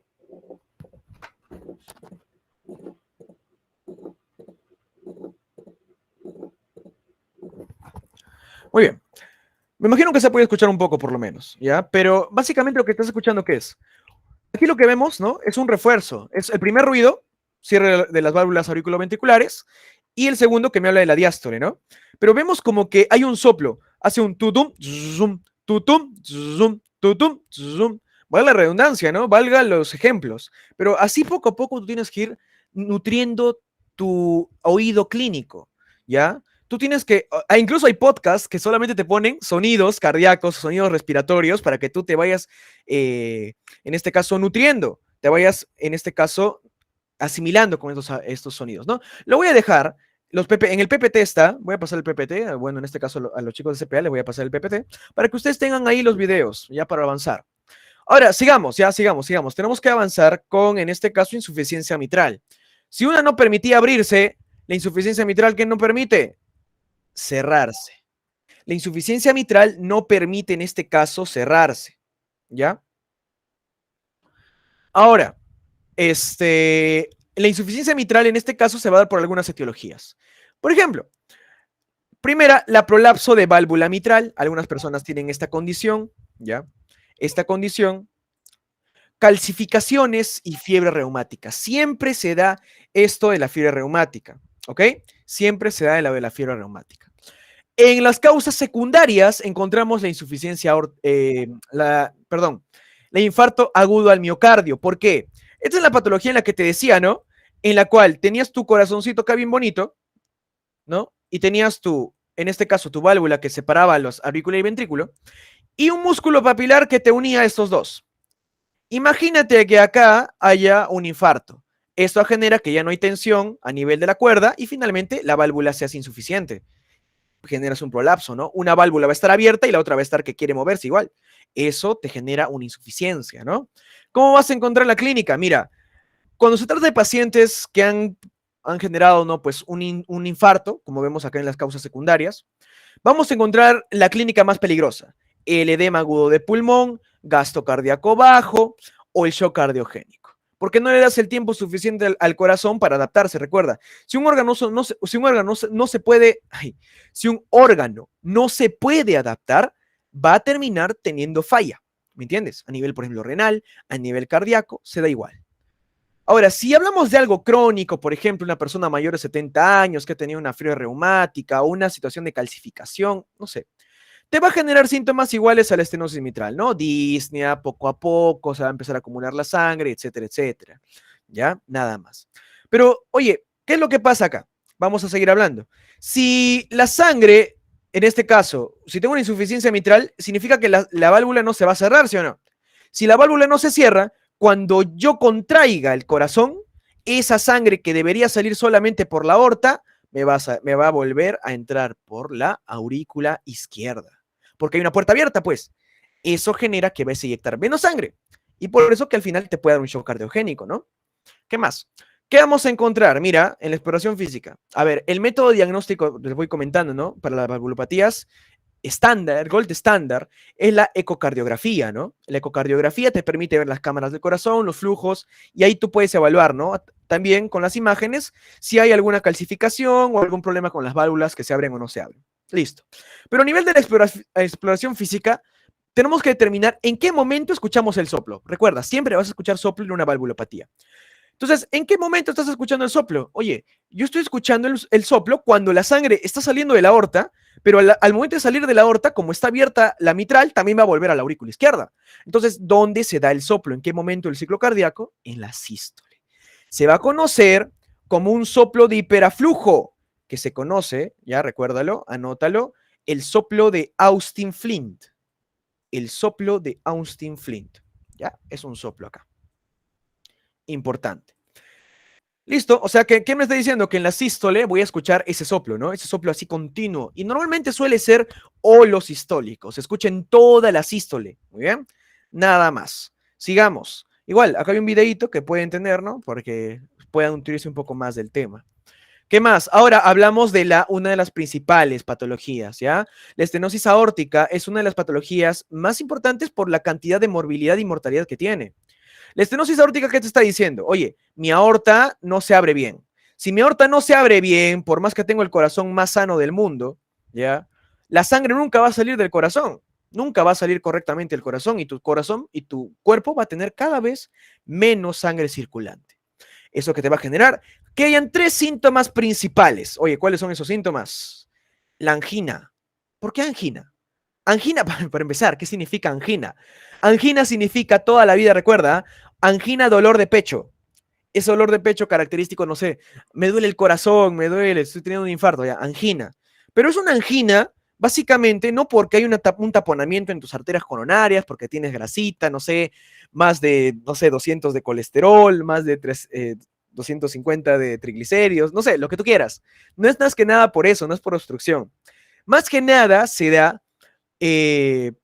Speaker 2: Muy bien. Me imagino que se puede escuchar un poco por lo menos, ¿ya? Pero básicamente lo que estás escuchando, ¿qué es? Aquí lo que vemos, ¿no? Es un refuerzo. Es el primer ruido, cierre de las válvulas auriculoventriculares, y el segundo que me habla de la diástole, ¿no? Pero vemos como que hay un soplo, hace un tutum, zum, tutum, zum, tutum, zum. Valga la redundancia, ¿no? Valga los ejemplos. Pero así poco a poco tú tienes que ir nutriendo tu oído clínico, ¿ya? Tú tienes que, incluso hay podcasts que solamente te ponen sonidos cardíacos, sonidos respiratorios, para que tú te vayas, en este caso, nutriendo, te vayas, en este caso, asimilando con estos sonidos, ¿no? Lo voy a dejar, en el PPT está, voy a pasar el PPT, bueno, en este caso a los chicos de CPA les voy a pasar el PPT, para que ustedes tengan ahí los videos, ya para avanzar. Ahora, sigamos. Tenemos que avanzar con, en este caso, insuficiencia mitral. Si una no permitía abrirse, la insuficiencia mitral, ¿qué no permite? Cerrarse. La insuficiencia mitral no permite en este caso cerrarse, ¿ya? Ahora, la insuficiencia mitral en este caso se va a dar por algunas etiologías. Por ejemplo, primera, la prolapso de válvula mitral. Algunas personas tienen esta condición, ¿ya? Esta condición calcificaciones y fiebre reumática. Siempre se da esto de la fiebre reumática, ¿ok? Siempre se da de la fiebre reumática. En las causas secundarias encontramos la insuficiencia, la infarto agudo al miocardio. ¿Por qué? Esta es la patología en la que te decía, ¿no? En la cual tenías tu corazoncito acá bien bonito, ¿no? Y tenías en este caso, tu válvula que separaba los aurícula y ventrículo, y un músculo papilar que te unía a estos dos. Imagínate que acá haya un infarto. Esto genera que ya no hay tensión a nivel de la cuerda y finalmente la válvula se hace insuficiente. Generas un prolapso, ¿no? Una válvula va a estar abierta y la otra va a estar que quiere moverse igual. Eso te genera una insuficiencia, ¿no? ¿Cómo vas a encontrar la clínica? Mira, cuando se trata de pacientes que han generado, ¿no? Pues un infarto, como vemos acá en las causas secundarias, vamos a encontrar la clínica más peligrosa. El edema agudo de pulmón, gasto cardíaco bajo o el shock cardiogénico. Porque no le das el tiempo suficiente al corazón para adaptarse. Recuerda, si un órgano no se puede adaptar, va a terminar teniendo falla. ¿Me entiendes? A nivel, por ejemplo, renal, a nivel cardíaco, se da igual. Ahora, si hablamos de algo crónico, por ejemplo, una persona mayor de 70 años que ha tenido una fiebre reumática o una situación de calcificación, no sé, te va a generar síntomas iguales a la estenosis mitral, ¿no? Disnea, poco a poco se va a empezar a acumular la sangre, etcétera, etcétera. ¿Ya? Nada más. Pero, oye, ¿qué es lo que pasa acá? Vamos a seguir hablando. Si la sangre, en este caso, si tengo una insuficiencia mitral, significa que la válvula no se va a cerrar, ¿sí o no? Si la válvula no se cierra, cuando yo contraiga el corazón, esa sangre que debería salir solamente por la aorta, me va a volver a entrar por la aurícula izquierda. Porque hay una puerta abierta, pues. Eso genera que vas a inyectar menos sangre. Y por eso que al final te puede dar un shock cardiogénico, ¿no? ¿Qué más? ¿Qué vamos a encontrar? Mira, en la exploración física. A ver, el método diagnóstico, les voy comentando, ¿no? Para las valvulopatías estándar, gold estándar, es la ecocardiografía, ¿no? La ecocardiografía te permite ver las cámaras del corazón, los flujos, y ahí tú puedes evaluar, ¿no? También con las imágenes, si hay alguna calcificación o algún problema con las válvulas que se abren o no se abren. Listo. Pero a nivel de la exploración física, tenemos que determinar en qué momento escuchamos el soplo. Recuerda, siempre vas a escuchar soplo en una valvulopatía. Entonces, ¿en qué momento estás escuchando el soplo? Oye, yo estoy escuchando el soplo cuando la sangre está saliendo de la aorta, pero al momento de salir de la aorta, como está abierta la mitral, también va a volver a la aurícula izquierda. Entonces, ¿dónde se da el soplo? ¿En qué momento del ciclo cardíaco? En la sístole. Se va a conocer como un soplo de hiperaflujo, que se conoce, ya recuérdalo, anótalo, el soplo de Austin Flint. El soplo de Austin Flint. ¿Ya? Es un soplo acá. Importante. Listo, o sea, ¿qué me está diciendo? Que en la sístole voy a escuchar ese soplo, ¿no? Ese soplo así continuo. Y normalmente suele ser holosistólico. Se escucha en toda la sístole. Muy bien. Nada más. Sigamos. Igual, acá hay un videito que pueden tener, ¿no? Porque puedan utilizarse un poco más del tema. ¿Qué más? Ahora hablamos de una de las principales patologías, ¿ya? La estenosis aórtica es una de las patologías más importantes por la cantidad de morbilidad y mortalidad que tiene. La estenosis aórtica, ¿qué te está diciendo? Oye, mi aorta no se abre bien. Si mi aorta no se abre bien, por más que tengo el corazón más sano del mundo, ¿ya? La sangre nunca va a salir del corazón. Nunca va a salir correctamente del corazón y tu corazón y tu cuerpo va a tener cada vez menos sangre circulante. Eso que te va a generar que hayan 3 síntomas principales. Oye, ¿cuáles son esos síntomas? La angina. ¿Por qué angina? Angina, para empezar, ¿qué significa angina? Angina significa toda la vida, recuerda, angina, dolor de pecho. Ese dolor de pecho característico, no sé, me duele el corazón, me duele, estoy teniendo un infarto, ya, angina. Pero es una angina, básicamente, no porque hay un taponamiento en tus arterias coronarias, porque tienes grasita, no sé, más de, no sé, 200 de colesterol, más de 250 de triglicéridos, no sé, lo que tú quieras. No es más que nada por eso, no es por obstrucción. Más que nada se da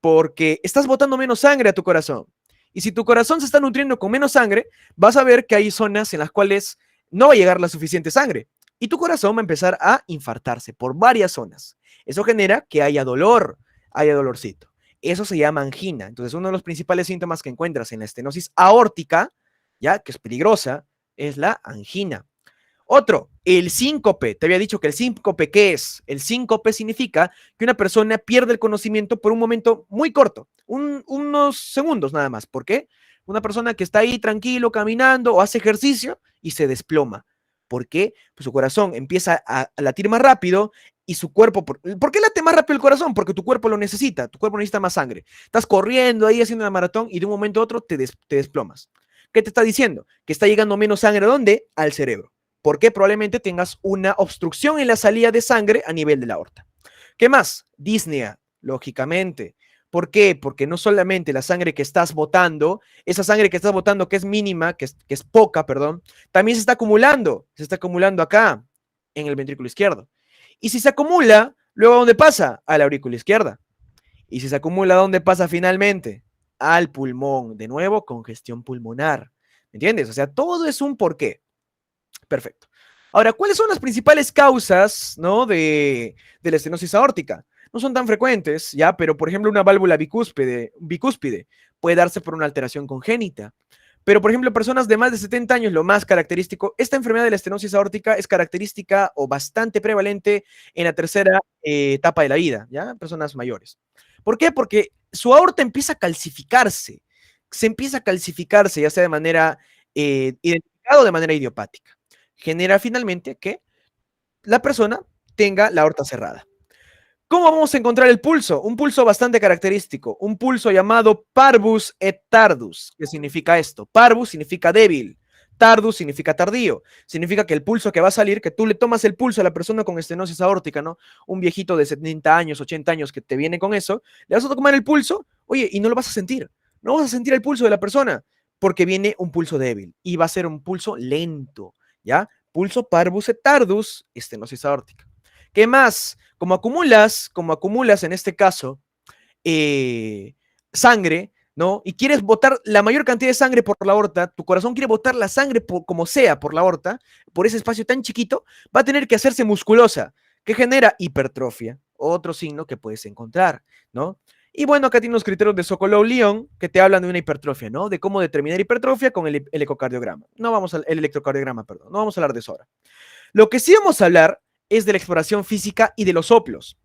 Speaker 2: porque estás botando menos sangre a tu corazón. Y si tu corazón se está nutriendo con menos sangre, vas a ver que hay zonas en las cuales no va a llegar la suficiente sangre. Y tu corazón va a empezar a infartarse por varias zonas. Eso genera que haya dolor, haya dolorcito. Eso se llama angina. Entonces, uno de los principales síntomas que encuentras en la estenosis aórtica, ya que es peligrosa, es la angina. Otro, el síncope. Te había dicho que el síncope, ¿qué es? El síncope significa que una persona pierde el conocimiento por un momento muy corto, unos segundos nada más. ¿Por qué? Una persona que está ahí tranquilo, caminando o hace ejercicio y se desploma. ¿Por qué? Pues su corazón empieza a latir más rápido y su cuerpo... ¿Por qué late más rápido el corazón? Porque tu cuerpo lo necesita, tu cuerpo necesita más sangre. Estás corriendo ahí haciendo una maratón y de un momento a otro te desplomas. ¿Qué te está diciendo? Que está llegando menos sangre, ¿a dónde? Al cerebro. Porque probablemente tengas una obstrucción en la salida de sangre a nivel de la aorta. ¿Qué más? Disnea, lógicamente. ¿Por qué? Porque no solamente la sangre que estás botando, esa sangre que estás botando que es mínima, que es poca, perdón, también se está acumulando acá, en el ventrículo izquierdo. Y si se acumula, luego ¿a dónde pasa? A la aurícula izquierda. Y si se acumula, ¿a dónde pasa finalmente? Al pulmón. De nuevo, congestión pulmonar. ¿Me entiendes? O sea, todo es un porqué. Perfecto. Ahora, ¿cuáles son las principales causas, ¿no? de la estenosis aórtica? No son tan frecuentes, ¿ya? Pero, por ejemplo, una válvula bicúspide puede darse por una alteración congénita. Pero, por ejemplo, personas de más de 70 años, lo más característico, esta enfermedad de la estenosis aórtica es característica o bastante prevalente en la tercera etapa de la vida, ¿ya? Personas mayores. ¿Por qué? Porque su aorta empieza a calcificarse. Se empieza a calcificarse, ya sea de manera identificada o de manera idiopática. Genera finalmente que la persona tenga la aorta cerrada. ¿Cómo vamos a encontrar el pulso? Un pulso bastante característico, un pulso llamado parvus et tardus. ¿Qué significa esto? Parvus significa débil, tardus significa tardío. Significa que el pulso que va a salir, que tú le tomas el pulso a la persona con estenosis aórtica, ¿no? Un viejito de 70 años, 80 años que te viene con eso, le vas a tomar el pulso, oye, y no lo vas a sentir. No vas a sentir el pulso de la persona porque viene un pulso débil y va a ser un pulso lento, ¿ya? Pulso parvus et tardus, estenosis aórtica. ¿Qué más? Como acumulas en este caso sangre, ¿no? Y quieres botar la mayor cantidad de sangre por la aorta, tu corazón quiere botar la sangre como sea por la aorta, por ese espacio tan chiquito, va a tener que hacerse musculosa, que genera hipertrofia, otro signo que puedes encontrar, ¿no? Y bueno, acá tiene unos criterios de Sokolov-Lyon que te hablan de una hipertrofia, ¿no? De cómo determinar hipertrofia con el ecocardiograma. No vamos al electrocardiograma, perdón, no vamos a hablar de eso ahora. Lo que sí vamos a hablar es de la exploración física y de los soplos.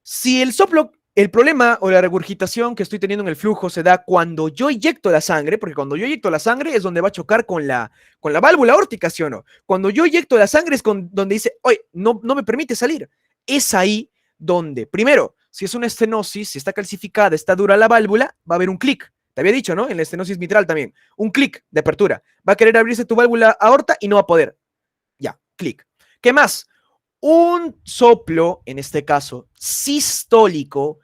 Speaker 2: Si el soplo, el problema o la regurgitación que estoy teniendo en el flujo se da cuando yo inyecto la sangre, porque cuando yo inyecto la sangre es donde va a chocar con la válvula aórtica, ¿sí o no? Cuando yo inyecto la sangre es donde dice, oye, no me permite salir. Es ahí donde, primero, si es una estenosis, si está calcificada, está dura la válvula, va a haber un clic. Te había dicho, ¿no? En la estenosis mitral también. Un clic de apertura. Va a querer abrirse tu válvula aorta y no va a poder. Ya, clic. ¿Qué más? Un soplo, en este caso, sistólico,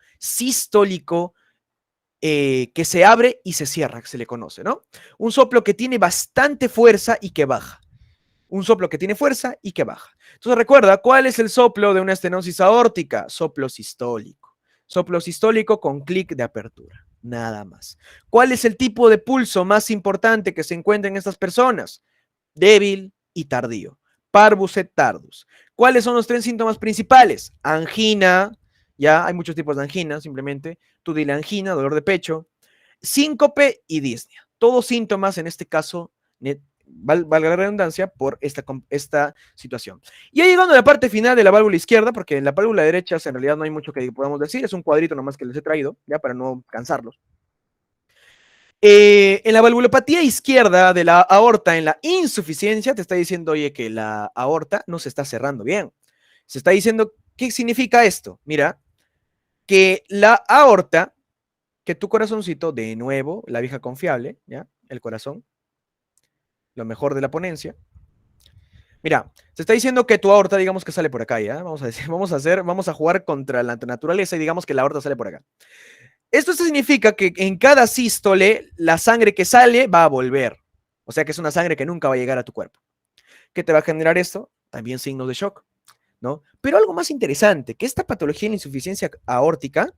Speaker 2: que se abre y se cierra, que se le conoce, ¿no? Un soplo que tiene bastante fuerza y que baja. Un soplo que tiene fuerza y que baja. Entonces recuerda, ¿cuál es el soplo de una estenosis aórtica? Soplo sistólico. Soplo sistólico con clic de apertura. Nada más. ¿Cuál es el tipo de pulso más importante que se encuentra en estas personas? Débil y tardío. Parvus et tardus. ¿Cuáles son los tres síntomas principales? Angina, ya hay muchos tipos de angina, simplemente. Tú dile angina, dolor de pecho, síncope y disnea. Todos síntomas, en este caso, valga la redundancia, por esta situación. Y ya llegando a la parte final de la válvula izquierda, porque en la válvula derecha en realidad no hay mucho que podamos decir, es un cuadrito nomás que les he traído, ya para no cansarlos. En la valvulopatía izquierda de la aorta, en la insuficiencia, te está diciendo, oye, que la aorta no se está cerrando bien. Se está diciendo, ¿qué significa esto? Mira, que la aorta, que tu corazoncito, de nuevo, la vieja confiable, ¿ya? El corazón, lo mejor de la ponencia. Mira, se está diciendo que tu aorta, digamos que sale por acá, ¿ya? Vamos a jugar contra la naturaleza y digamos que la aorta sale por acá. Esto significa que en cada sístole, la sangre que sale va a volver. O sea que es una sangre que nunca va a llegar a tu cuerpo. ¿Qué te va a generar esto? También signos de shock, ¿no? Pero algo más interesante, que esta patología de la insuficiencia aórtica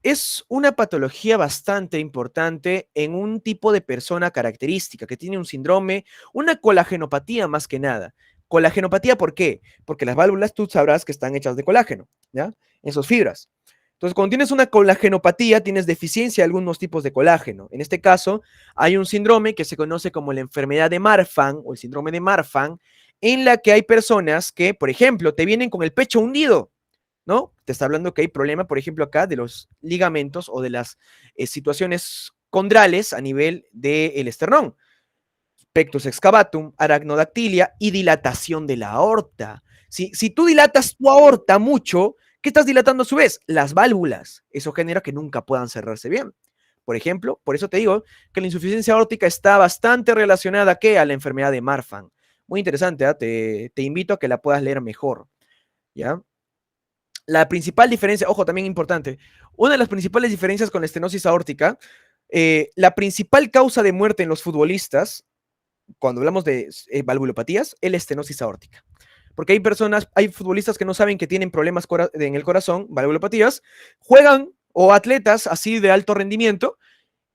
Speaker 2: es una patología bastante importante en un tipo de persona característica que tiene un síndrome, una colagenopatía más que nada. ¿Colagenopatía por qué? Porque las válvulas tú sabrás que están hechas de colágeno, ¿ya? Esas fibras. Entonces, cuando tienes una colagenopatía, tienes deficiencia de algunos tipos de colágeno. En este caso, hay un síndrome que se conoce como la enfermedad de Marfan o el síndrome de Marfan, en la que hay personas que, por ejemplo, te vienen con el pecho hundido, ¿no? Te está hablando que hay problema, por ejemplo, acá de los ligamentos o de las situaciones condrales a nivel del esternón. Pectus excavatum, aracnodactilia y dilatación de la aorta. Si tú dilatas tu aorta mucho, ¿qué estás dilatando a su vez? Las válvulas. Eso genera que nunca puedan cerrarse bien. Por ejemplo, por eso te digo que la insuficiencia aórtica está bastante relacionada a la enfermedad de Marfan. Muy interesante, ¿eh? Te invito a que la puedas leer mejor. ¿Ya? La principal diferencia, ojo, también importante, una de las principales diferencias con la estenosis aórtica, la principal causa de muerte en los futbolistas, cuando hablamos de valvulopatías, es la estenosis aórtica. Porque hay futbolistas que no saben que tienen problemas en el corazón, valvulopatías, juegan o atletas así de alto rendimiento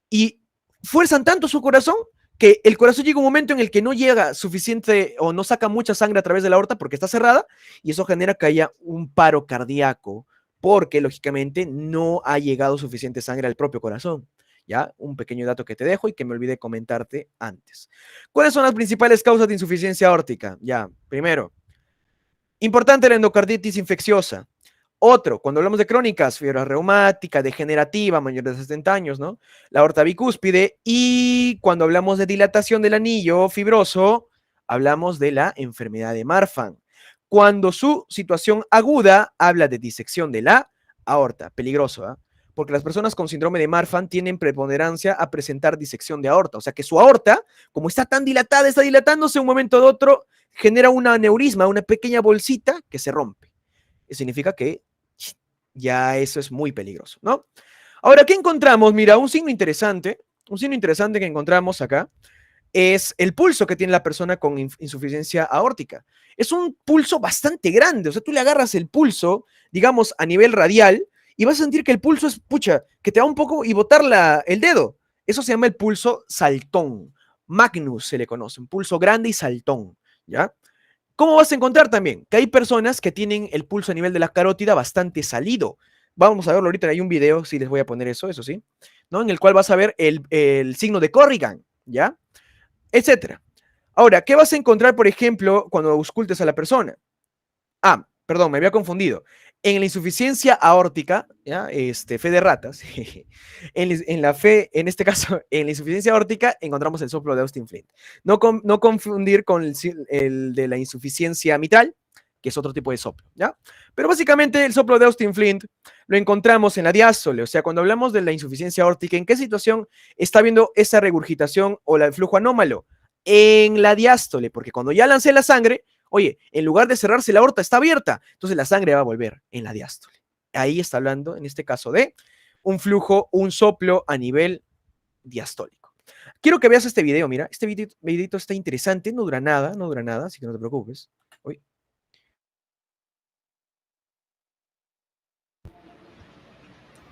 Speaker 2: y fuerzan tanto su corazón que el corazón llega un momento en el que no llega suficiente o no saca mucha sangre a través de la aorta porque está cerrada y eso genera que haya un paro cardíaco porque lógicamente no ha llegado suficiente sangre al propio corazón. ¿Ya? Un pequeño dato que te dejo y que me olvidé comentarte antes. ¿Cuáles son las principales causas de insuficiencia aórtica? Ya, primero, importante la endocarditis infecciosa. Otro, cuando hablamos de crónicas, fiebre reumática, degenerativa, mayores de 70 años, ¿no? La aorta bicúspide. Y cuando hablamos de dilatación del anillo fibroso, hablamos de la enfermedad de Marfan. Cuando su situación aguda habla de disección de la aorta. Peligroso, ¿eh? Porque las personas con síndrome de Marfan tienen preponderancia a presentar disección de aorta. O sea que su aorta, como está tan dilatada, está dilatándose, un momento de otro, genera un aneurisma, una pequeña bolsita que se rompe. Eso significa que ya eso es muy peligroso, ¿no? Ahora, ¿qué encontramos? Mira, un signo interesante que encontramos acá es el pulso que tiene la persona con insuficiencia aórtica. Es un pulso bastante grande, o sea, tú le agarras el pulso, digamos, a nivel radial, y vas a sentir que el pulso es, pucha, que te va un poco y botar el dedo. Eso se llama el pulso saltón. Magnus se le conoce, un pulso grande y saltón, ¿ya? ¿Cómo vas a encontrar también? Que hay personas que tienen el pulso a nivel de la carótida bastante salido. Vamos a verlo ahorita, hay un video, sí les voy a poner eso sí, ¿no? En el cual vas a ver el signo de Corrigan, ¿ya? Etcétera. Ahora, ¿qué vas a encontrar, por ejemplo, cuando auscultes a la persona? Ah, perdón, me había confundido. En la insuficiencia aórtica, ¿ya? Fe de ratas, en este caso, en la insuficiencia aórtica encontramos el soplo de Austin Flint. No confundir con el de la insuficiencia mitral, que es otro tipo de soplo, ¿ya? Pero básicamente el soplo de Austin Flint lo encontramos en la diástole, o sea, cuando hablamos de la insuficiencia aórtica, ¿en qué situación está habiendo esa regurgitación o el flujo anómalo? En la diástole, porque cuando ya lancé la sangre, oye, en lugar de cerrarse la aorta está abierta, entonces la sangre va a volver en la diástole. Ahí está hablando, en este caso, de un flujo, un soplo a nivel diastólico. Quiero que veas este video, mira, este videito está interesante, no dura nada, así que no te preocupes. Uy.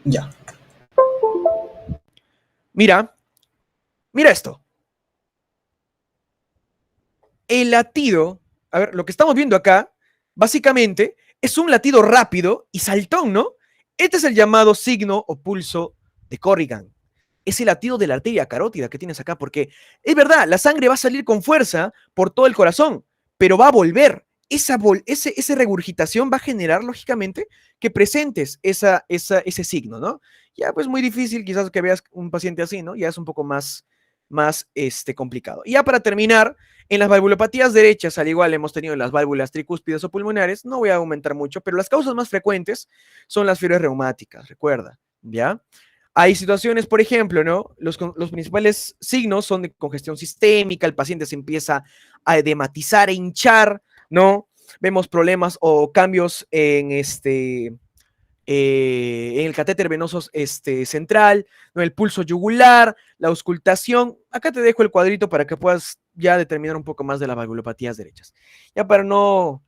Speaker 3: Ya.
Speaker 2: Mira esto. El latido, a ver, lo que estamos viendo acá, básicamente, es un latido rápido y saltón, ¿no? Este es el llamado signo o pulso de Corrigan. Es el latido de la arteria carótida que tienes acá, porque es verdad, la sangre va a salir con fuerza por todo el corazón, pero va a volver. Esa regurgitación va a generar, lógicamente, que presentes ese signo, ¿no? Ya, pues muy difícil quizás que veas un paciente así, ¿no? Ya es un poco más complicado. Y ya para terminar, en las valvulopatías derechas, al igual hemos tenido en las válvulas tricúspides o pulmonares, no voy a aumentar mucho, pero las causas más frecuentes son las fiebres reumáticas, recuerda, ¿ya? Hay situaciones, por ejemplo, ¿no? Los principales signos son de congestión sistémica, el paciente se empieza a edematizar, a hinchar, ¿no? Vemos problemas o cambios en el catéter venoso central, ¿no? El pulso yugular, la auscultación. Acá te dejo el cuadrito para que puedas ya determinar un poco más de las valvulopatías derechas. Ya para no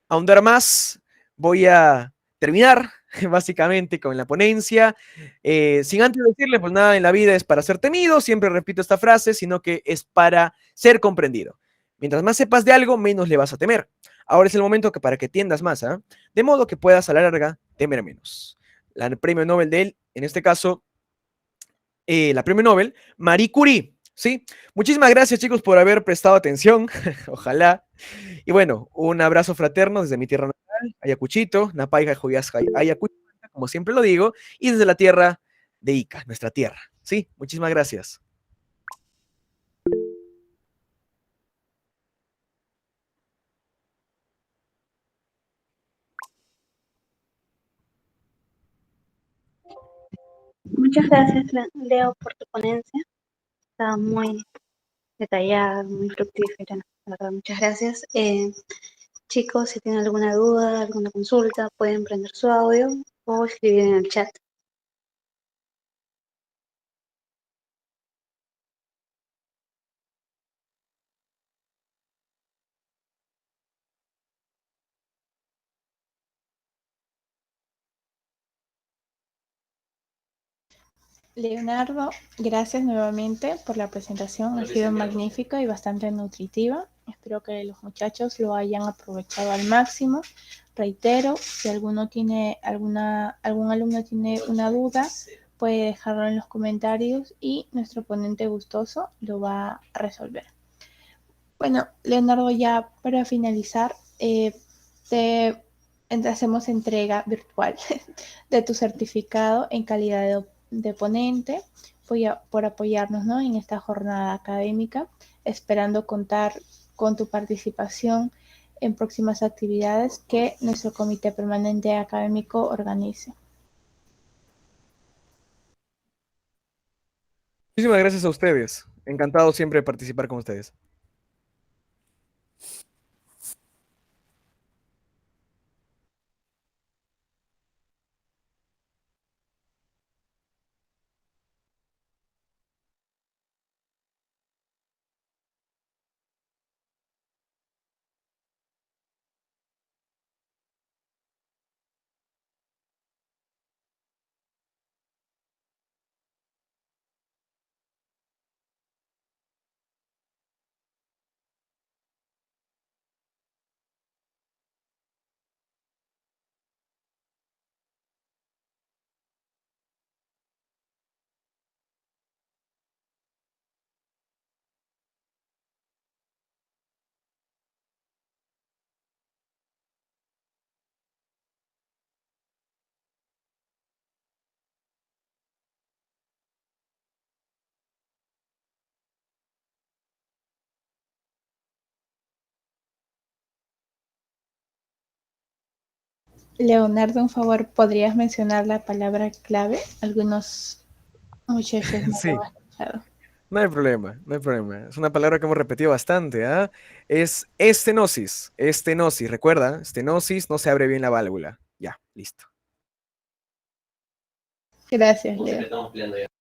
Speaker 2: ahondar más, voy a terminar básicamente con la ponencia. Sin antes decirle, pues nada en la vida es para ser temido, siempre repito esta frase, sino que es para ser comprendido. Mientras más sepas de algo, menos le vas a temer. Ahora es el momento para que tiendas más, ¿eh? De modo que puedas a la larga temer menos. El premio Nobel de él, en este caso, la premio Nobel, Marie Curie, ¿sí? Muchísimas gracias, chicos, por haber prestado atención. Ojalá Y bueno, un abrazo fraterno desde mi tierra natal, Ayacuchito, Napaiga, Joyasca, Ayacucho, como siempre lo digo, y desde la tierra de Ica, nuestra tierra. Sí, muchísimas gracias.
Speaker 4: Muchas gracias, Leo, por tu ponencia. Está muy detallada, muy fructífera, la verdad. Muchas gracias. Chicos, si tienen alguna duda, alguna consulta, pueden prender su audio o escribir en el chat.
Speaker 1: Leonardo, gracias nuevamente por la presentación. Ha sido magnífica y bastante nutritiva. Espero que los muchachos lo hayan aprovechado al máximo. Reitero, si algún alumno tiene una duda, puede dejarlo en los comentarios y nuestro ponente gustoso lo va a resolver. Bueno, Leonardo, ya para finalizar, te hacemos entrega virtual de tu certificado en calidad de ponente por apoyarnos, ¿no?, en esta jornada académica, esperando contar con tu participación en próximas actividades que nuestro comité permanente académico organice.
Speaker 2: Muchísimas gracias a ustedes. Encantado siempre de participar con ustedes.
Speaker 1: Leonardo, un favor, ¿podrías mencionar la palabra clave? Algunos muchachos no lo
Speaker 2: Sí,
Speaker 1: han escuchado.
Speaker 2: no hay problema, no hay problema. Es una palabra que hemos repetido bastante, ¿ah? Es estenosis, estenosis. Recuerda, estenosis, no se abre bien la válvula. Ya, listo.
Speaker 1: Gracias, Leo.